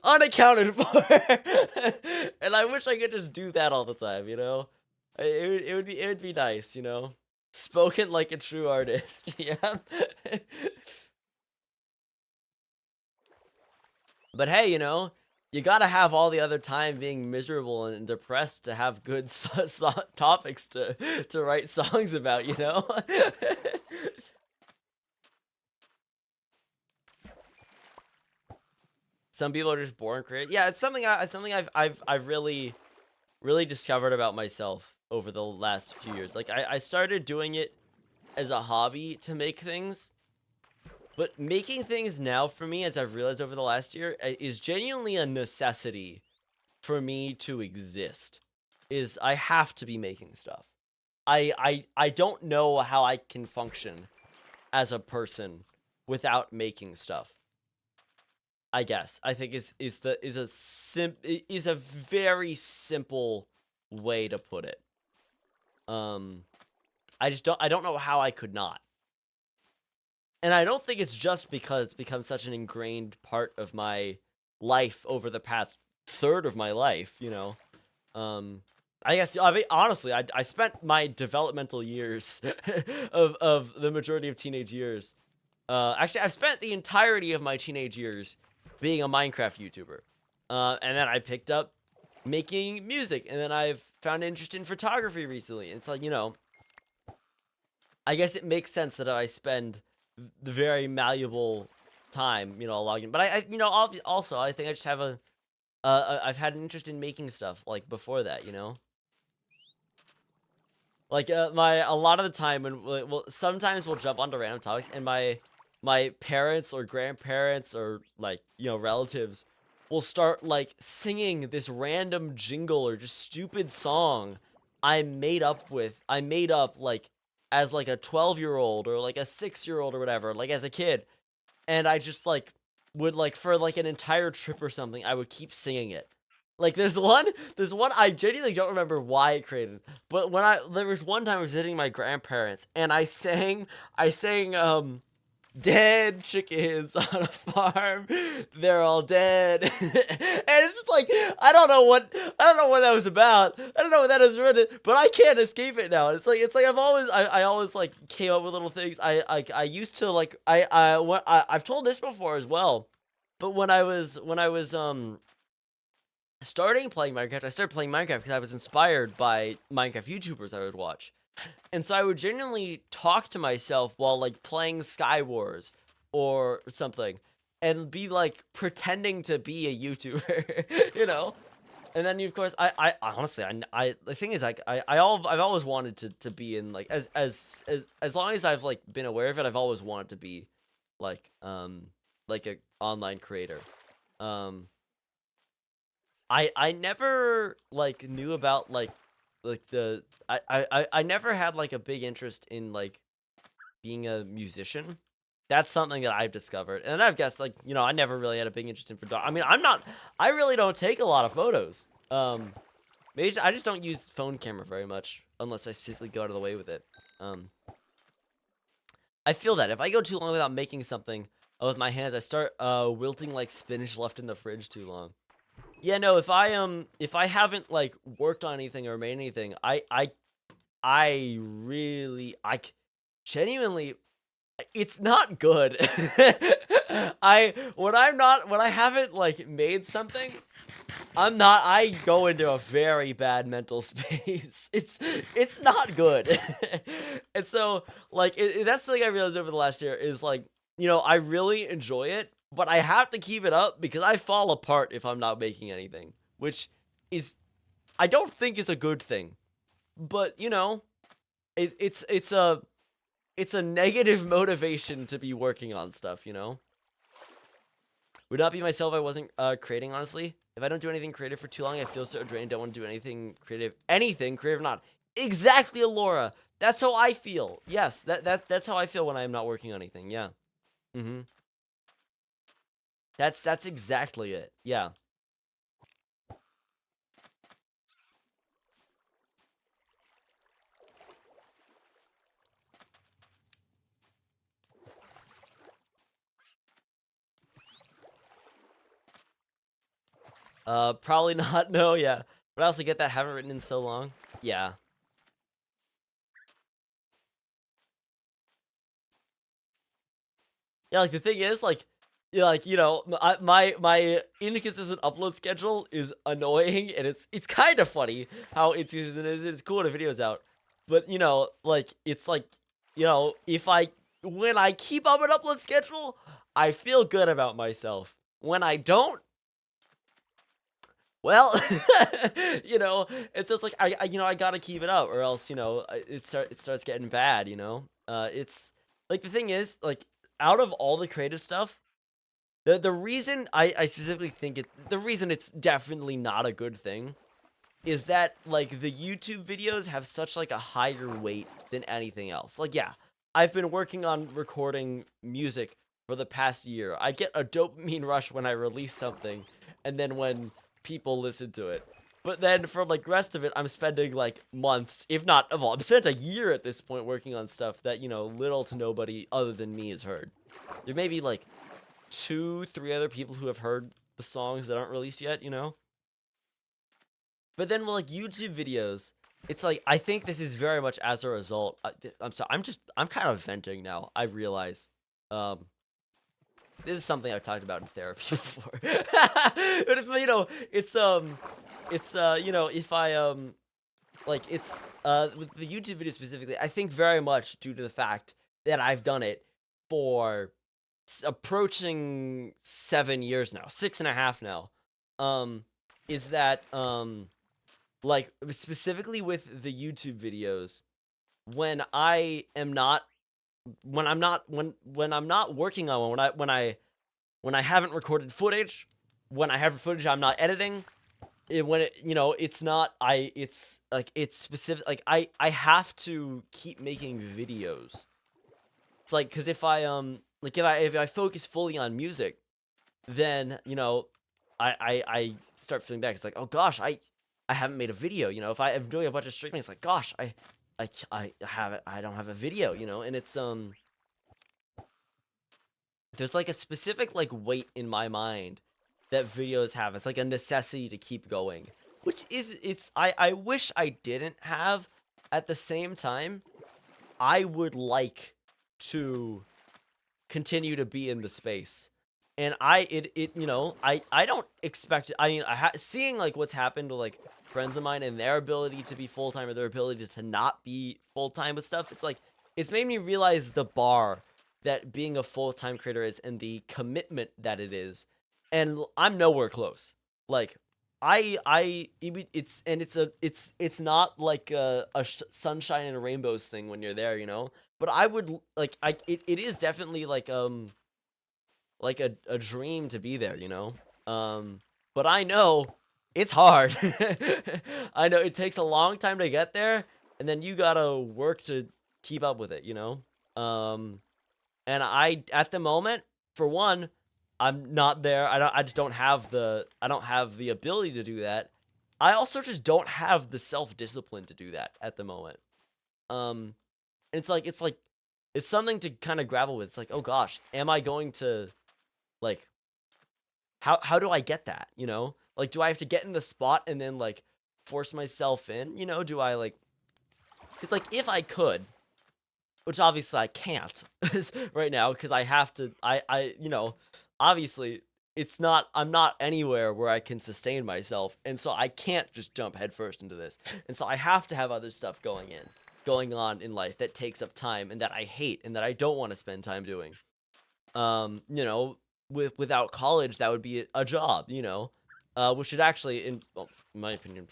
unaccounted for. And I wish I could just do that all the time, you know? It would be nice, you know? Spoken like a true artist. Yeah. But hey, you know, you gotta have all the other time being miserable and depressed to have good topics to write songs about, you know? Some people are just born creative. Yeah, it's something I've really discovered about myself over the last few years. Like I started doing it as a hobby to make things, but making things now for me, as I've realized over the last year, is genuinely a necessity for me to exist. Is I have to be making stuff. I don't know how I can function as a person without making stuff. I guess I think is a very simple way to put it. Um, I don't know how I could not. And I don't think it's just because it's become such an ingrained part of my life over the past third of my life, you know. I guess I mean, honestly, I spent my developmental years of the majority of teenage years. Actually, I've spent the entirety of my teenage years being a Minecraft YouTuber. And then I picked up making music, and then I've found interest in photography recently. And it's like, you know, I guess it makes sense that I spend the very malleable time, you know, logging. But you know, also I think I just have I've had an interest in making stuff like before that, you know. Like a lot of the time when well sometimes we'll jump onto random topics and my parents or grandparents or like, you know, relatives will start like singing this random jingle or just stupid song I made up like as like a 12-year-old or like a 6-year-old or whatever, like as a kid. And I just like would like for like an entire trip or something, I would keep singing it. Like there's one I genuinely don't remember why it created, but there was one time I was visiting my grandparents and I sang dead chickens on a farm, they're all dead. And it's just like I don't know what that was about. I don't know what that is written, but I can't escape it now. It's like I always like came up with little things. I used to like I've told this before as well, but when I was starting playing Minecraft, I started playing Minecraft because I was inspired by Minecraft YouTubers I would watch. And so I would genuinely talk to myself while like playing Sky Wars or something and be like pretending to be a YouTuber, you know? And then of course I honestly I the thing is like I've always wanted to be in like as long as I've like been aware of it, I've always wanted to be like a online creator. Um I never like knew about like the I never had like a big interest in like being a musician. That's something that I've discovered. And I've guessed like, you know, I never really had a big interest in photography. I mean, I really don't take a lot of photos. Maybe I just don't use phone camera very much unless I specifically go out of the way with it. I feel that if I go too long without making something, with my hands, I start wilting like spinach left in the fridge too long. Yeah, no, if I haven't like worked on anything or made anything, I really genuinely it's not good. When I haven't like made something, I go into a very bad mental space. It's not good. And so like that's the thing I realized over the last year is like, I really enjoy it, but I have to keep it up because I fall apart if I'm not making anything, which is I don't think is a good thing. But, it's a negative motivation to be working on stuff. Would not be myself if I wasn't creating, honestly. If I don't do anything creative for too long, I feel so drained. Don't want to do anything creative. Anything creative or not. Exactly, Alora. That's how I feel. Yes, that's how I feel when I am not working on anything. Yeah. Mm-hmm. That's exactly it. Yeah. Probably not. No, yeah. But I also get that haven't written in so long. Yeah. Yeah, like the thing is, like, yeah, like my inconsistent upload schedule is annoying, and it's kind of funny how it's cool to videos out, but like it's like if I when I keep up an upload schedule, I feel good about myself. When I don't, well, it's just like I gotta keep it up, or else it starts getting bad. It's like the thing is like out of all the creative stuff. The reason I specifically think the reason it's definitely not a good thing is that like the YouTube videos have such like a higher weight than anything else. Like yeah, I've been working on recording music for the past year. I get a dopamine rush when I release something and then when people listen to it. But then for like rest of it, I'm spending like months, if not of all, I've spent a year at this point working on stuff that, little to nobody other than me has heard. There may be like 2, 3 other people who have heard the songs that aren't released yet. But then with like YouTube videos, it's like I think this is very much as a result. I'm sorry, I'm kind of venting now. I realize, um, this is something I've talked about in therapy before. But if if I like with the YouTube video specifically, I think very much due to the fact that I've done it for approaching 7 years now, 6.5 now, is that like specifically with the YouTube videos, when I am not when I'm not working on one, when I haven't recorded footage, when I have footage I'm not editing, when it's not it's like it's specific, like I have to keep making videos. It's like because if I like if I focus fully on music, then I start feeling bad. It's like, oh gosh, I haven't made a video. If I'm doing a bunch of streaming, it's like, gosh, I don't have a video. And it's there's like a specific like weight in my mind that videos have. It's like a necessity to keep going, which is I wish I didn't have. At the same time, I would like to continue to be in the space. And I don't expect it. I mean, seeing like what's happened to like friends of mine and their ability to be full-time or their ability to not be full-time with stuff, it's like it's made me realize the bar that being a full-time creator is and the commitment that it is. And I'm nowhere close. Like it's not like a sunshine and rainbows thing when you're there. But I would like it is definitely like a dream to be there. But I know it's hard. I know it takes a long time to get there, and then you gotta work to keep up with it. And at the moment, for one, I'm not there. I just don't have the ability to do that. I also just don't have the self-discipline to do that at the moment. Um, it's like it's something to kind of grapple with. It's like, oh gosh, am I going to, like, how do I get that, you know? Like, do I have to get in the spot and then, like, force myself in, you know? Do I, like, it's like, if I could, which obviously I can't right now, because I have to, you know, obviously I'm not anywhere where I can sustain myself, and so I can't just jump headfirst into this, and so I have to have other stuff going on in life that takes up time and that I hate and that I don't want to spend time doing. You know, without college, that would be a job, you know, which should actually, well, in my opinion,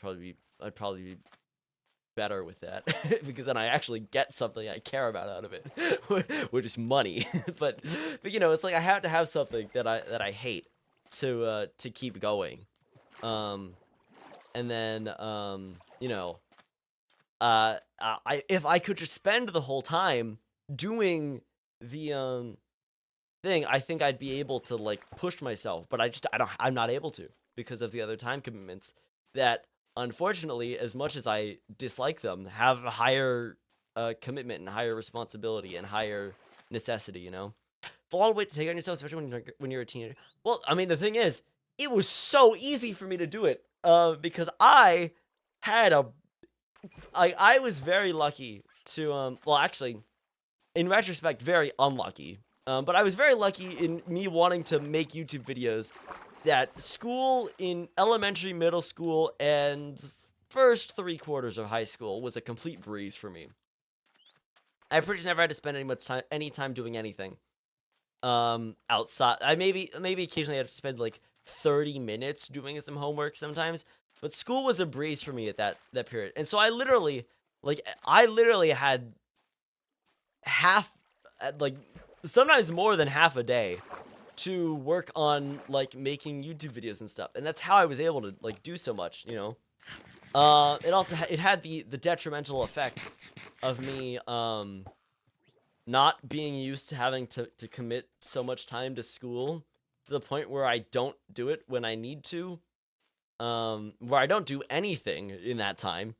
I'd probably be better with that because then I actually get something I care about out of it, which is money. but you know, it's like I have to have something that I hate to keep going. Um, and then you know, I if I could just spend the whole time doing the thing, I think I'd be able to like push myself, but I'm not able to because of the other time commitments that unfortunately, as much as I dislike them, have a higher commitment and higher responsibility and higher necessity, you know? It's a long way to take on yourself, especially when you're a teenager. Well, I mean, the thing is, it was so easy for me to do it because had a I was very lucky to well, actually, in retrospect, very unlucky. But I was very lucky in me wanting to make YouTube videos that school in elementary, middle school, and first 3/4 of high school was a complete breeze for me. I pretty much never had to spend any time doing anything. Outside, I maybe occasionally had to spend like 30 minutes doing some homework sometimes, but school was a breeze for me at that period. And so I literally had half, like sometimes more than half a day to work on like making YouTube videos and stuff, and that's how I was able to like do so much, you know. It also it had the detrimental effect of me not being used to having to commit so much time to school to the point where I don't do it when I need to, where I don't do anything in that time,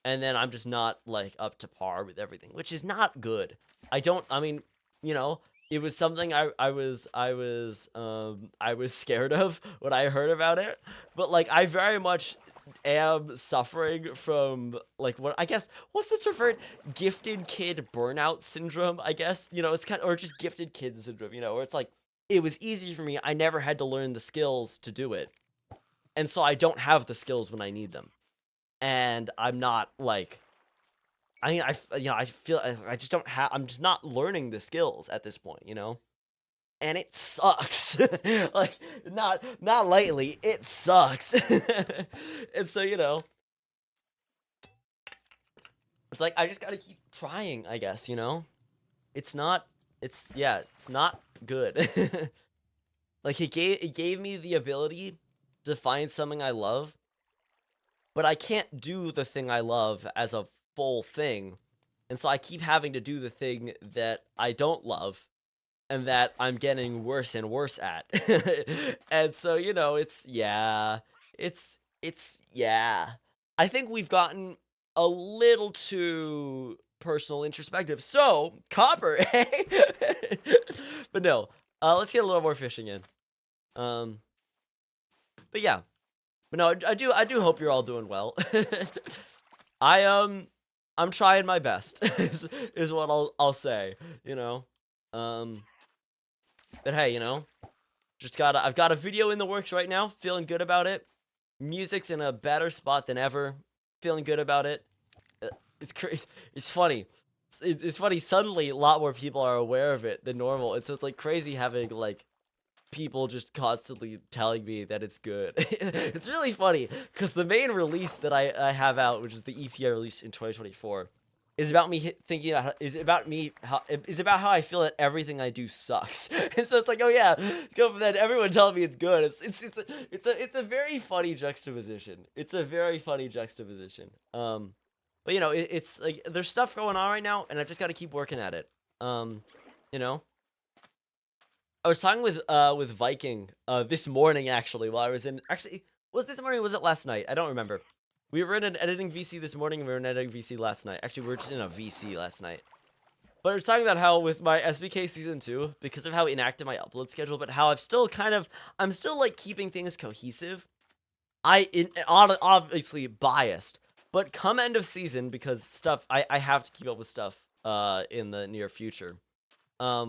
and then I'm just not like up to par with everything, which is not good. I mean, you know, it was something I was scared of when I heard about it, but like I very much am suffering from like what I guess what's the term for it? Gifted kid burnout syndrome, I guess. You know, it's kind of, or just gifted kid syndrome, you know, where it's like it was easy for me. I never had to learn the skills to do it. And so I don't have the skills when I need them. And I'm not like I mean, you know, I feel I just don't have. I'm just not learning the skills at this point, you know, and it sucks. Like not lightly, it sucks. And so you know, it's like I just gotta keep trying. I guess you know, it's not. It's not good. Like it gave me the ability to find something I love, but I can't do the thing I love as a full thing. And so I keep having to do the thing that I don't love and that I'm getting worse and worse at. And so, you know, yeah. I think we've gotten a little too personal introspective. So, Copper, hey? But no, let's get a little more fishing in. Um, but yeah. But no, I do hope you're all doing well. I I'm trying my best is what I'll say, you know. Um but hey, you know, I've got a video in the works right now, feeling good about it. Music's in a better spot than ever, feeling good about it. Uh, It's crazy. It's funny. It's funny, suddenly a lot more people are aware of it than normal. And so it's like crazy having like people just constantly telling me that it's good. It's really funny because the main release that I have out, which is the EP I released in 2024, is about me thinking about is about how I feel that everything I do sucks. And so it's like, oh yeah, go from that. Everyone telling me it's good. It's a very funny juxtaposition. It's a very funny juxtaposition. But you know, it's like there's stuff going on right now, and I've just got to keep working at it. You know. I was talking with Viking this morning actually while I was in was this morning or was it last night? I don't remember. We were in an editing VC this morning and we were in an editing VC last night. Actually, we were just in a VC last night. But I was talking about how with my SBK season 2, because of how inactive my upload schedule, but how I'm still like keeping things cohesive. Obviously biased, but come end of season, because stuff I have to keep up with stuff in the near future. I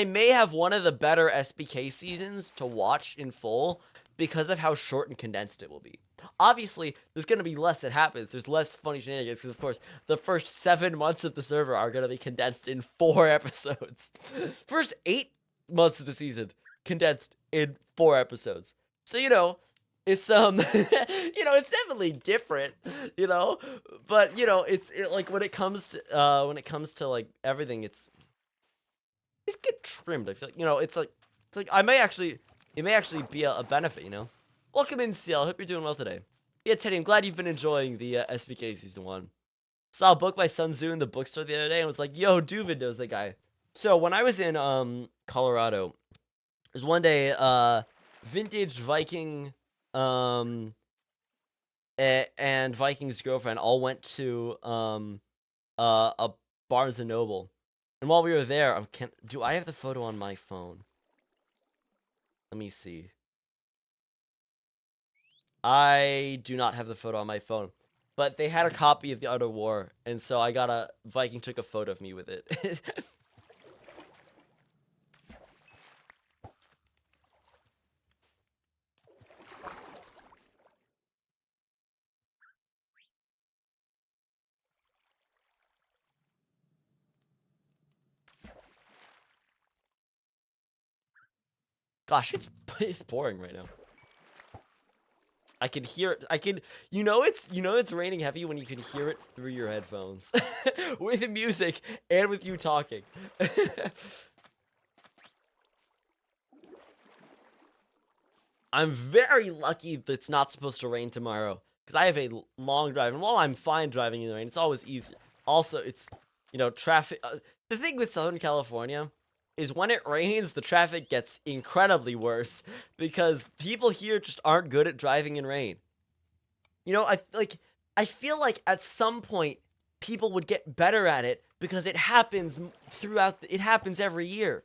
may have one of the better SBK seasons to watch in full because of how short and condensed it will be. Obviously, there's going to be less that happens. There's less funny shenanigans because, of course, the first 7 months of the server are going to be condensed in 4 episodes. First 8 months of the season condensed in 4 episodes. So, it's it's definitely different, but like when it comes to like everything, it's get trimmed. I feel like, it's like it may actually be a benefit, Welcome in, CL. Hope you're doing well today. Yeah, Teddy, I'm glad you've been enjoying the SBK Season 1. Saw a book by Sun Tzu in the bookstore the other day and was like, yo, Duvid knows the guy. So when I was in Colorado, there's one day Vintage Viking and Viking's girlfriend all went to a Barnes and Noble. And while we were there, do I have the photo on my phone? Let me see. I do not have the photo on my phone. But they had a copy of The Art of War, and so Viking took a photo of me with it. Gosh, it's pouring right now. I can hear it. It's raining heavy when you can hear it through your headphones. With the music and with you talking. I'm very lucky that it's not supposed to rain tomorrow, because I have a long drive, and while I'm fine driving in the rain, it's always easier. Also, it's, traffic. The thing with Southern California is when it rains, the traffic gets incredibly worse, because people here just aren't good at driving in rain. I feel like at some point people would get better at it because it happens it happens every year.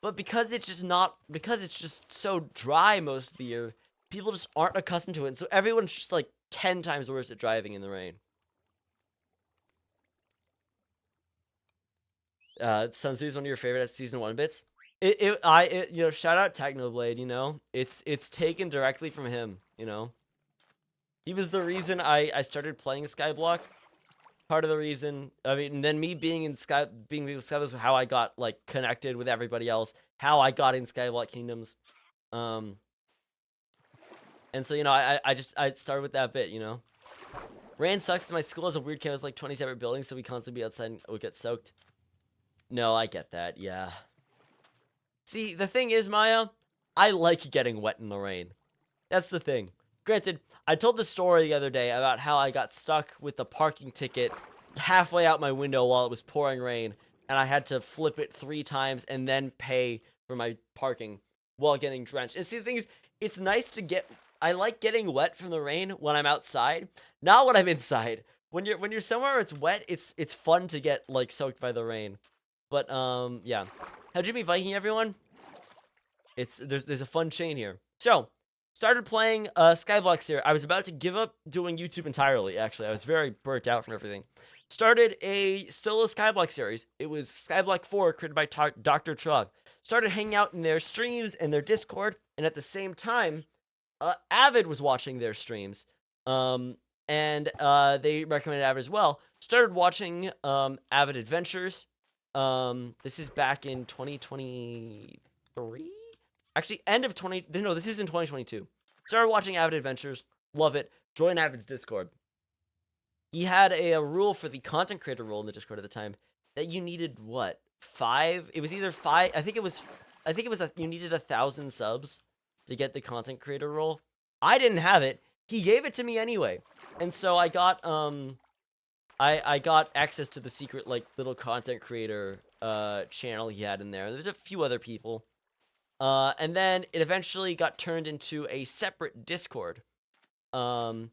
But because it's just so dry most of the year, people just aren't accustomed to it. And so everyone's just like 10 times worse at driving in the rain. Sun Tzu's one of your favorite season 1 bits. Shout out Technoblade, it's taken directly from him, He was the reason I started playing Skyblock. Part of the reason, and then me being with Skyblock was how I got like connected with everybody else, how I got in Skyblock Kingdoms. And so, I started with that bit, Rain sucks. My school has a weird campus, like 20 separate buildings, so we constantly be outside and would get soaked. No, I get that, yeah. See, the thing is, Maya, I like getting wet in the rain. That's the thing. Granted, I told the story the other day about how I got stuck with the parking ticket halfway out my window while it was pouring rain, and I had to flip it 3 times and then pay for my parking while getting drenched. And see, the thing is, it's nice to I like getting wet from the rain when I'm outside, not when I'm inside. When you're somewhere where it's wet, it's fun to get like soaked by the rain. But yeah. How'd you be Viking, everyone? There's a fun chain here. So, started playing Skyblock series. I was about to give up doing YouTube entirely, actually. I was very burnt out from everything. Started a solo Skyblock series. It was Skyblock 4, created by Dr. Trog. Started hanging out in their streams and their Discord, and at the same time, Avid was watching their streams. And they recommended Avid as well. Started watching Avid Adventures. This is back in 2023? Actually, this is in 2022. Started watching Avid Adventures. Love it. Join Avid's Discord. He had a rule for the content creator role in the Discord at the time that you needed, what, 5? It was either 5. I think it was you needed 1,000 subs to get the content creator role. I didn't have it. He gave it to me anyway. And so I got, I got access to the secret, like, little content creator channel he had in there. There's a few other people. And then it eventually got turned into a separate Discord. And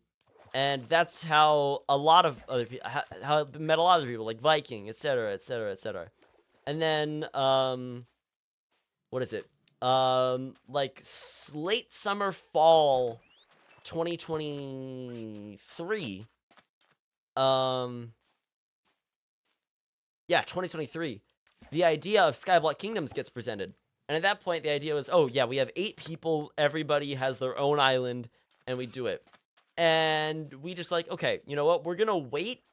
And that's how a lot of other people, how I met a lot of other people, like Viking, etc., etc., etc. And then, what is it? Like late summer, fall 2023. Yeah, 2023. The idea of Skyblock Kingdoms gets presented. And at that point, the idea was, oh, yeah, we have 8 people. Everybody has their own island, and we do it. And we just like, okay, you know what? We're going to wait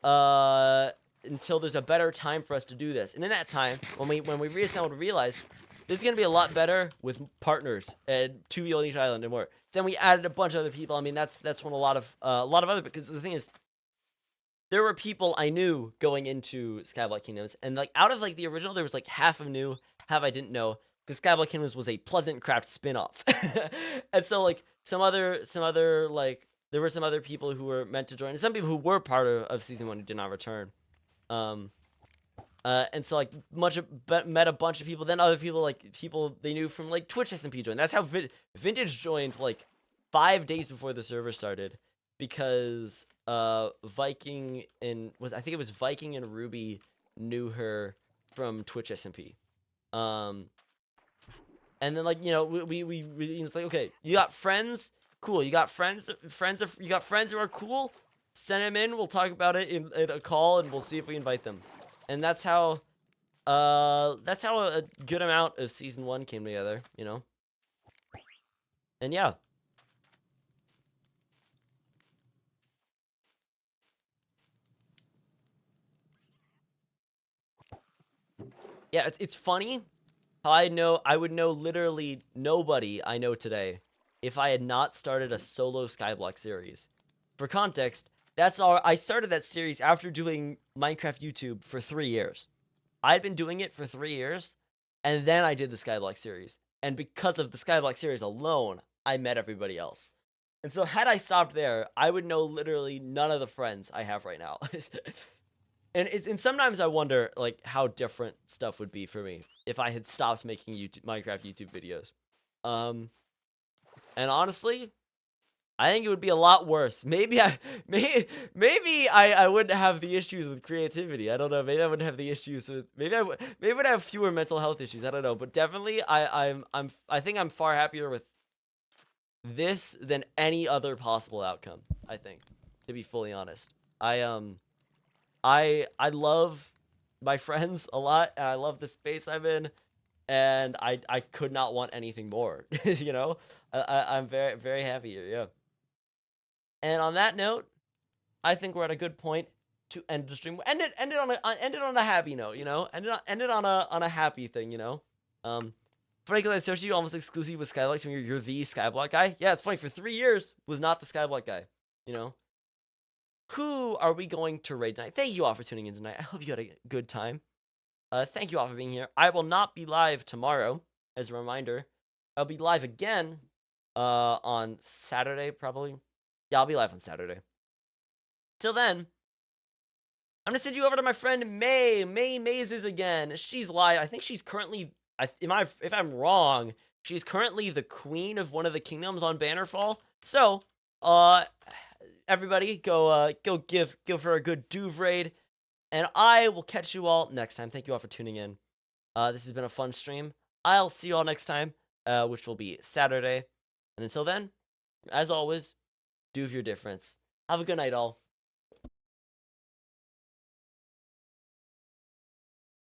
until there's a better time for us to do this. And in that time, when we reassembled, we realized this is going to be a lot better with partners and 2 people on each island and more. Then we added a bunch of other people. I mean, that's when a lot of other, because the thing is, there were people I knew going into Skyblock Kingdoms, and like out of like the original, there was like half of knew, half I didn't know, because Skyblock Kingdoms was a Pleasant Craft spin-off. And so like some other like there were some other people who were meant to join, and some people who were part of season 1 who did not return. And so like met a bunch of people. Then other people, like people they knew from like Twitch SMP joined. That's how Vintage joined like 5 days before the server started, because Viking and I think it was Viking and Ruby knew her from Twitch SMP. And then like, you know, we it's like, okay, you got friends, cool. You got friends you got friends who are cool. Send them in. We'll talk about it in a call, and we'll see if we invite them. And that's how a good amount of season 1 came together, you know. And yeah. Yeah, it's funny how I would know literally nobody I know today if I had not started a solo Skyblock series. For context, I started that series after doing Minecraft YouTube for 3 years. I'd been doing it for 3 years, and then I did the Skyblock series. And because of the Skyblock series alone, I met everybody else. And so had I stopped there, I would know literally none of the friends I have right now. And sometimes I wonder like how different stuff would be for me if I had stopped making Minecraft YouTube videos. And honestly, I think it would be a lot worse. Maybe I wouldn't have the issues with creativity. I don't know. Maybe I wouldn't have the issues with maybe I would have fewer mental health issues. I don't know. But definitely I think I'm far happier with this than any other possible outcome, I think, to be fully honest. I love my friends a lot, and I love the space I'm in, and I could not want anything more. You know, I'm very very happy here. Yeah. And on that note, I think we're at a good point to end the stream. End it on a happy note. You know, end it on a happy thing. You know, funny because I associate you almost exclusively with Skyblock. To me, you're the Skyblock guy. Yeah, it's funny. For 3 years, was not the Skyblock guy. You know. Who are we going to raid tonight? Thank you all for tuning in tonight. I hope you had a good time. Thank you all for being here. I will not be live tomorrow, as a reminder. I'll be live again on Saturday, probably. Yeah, I'll be live on Saturday. Till then, I'm going to send you over to my friend May Mazes again. She's live. I think she's currently, if I'm wrong, she's currently the queen of one of the kingdoms on Bannerfall. So, everybody, go give her a good Duve raid, and I will catch you all next time. Thank you all for tuning in. This has been a fun stream. I'll see you all next time, which will be Saturday. And until then, as always, Duve your difference. Have a good night, all.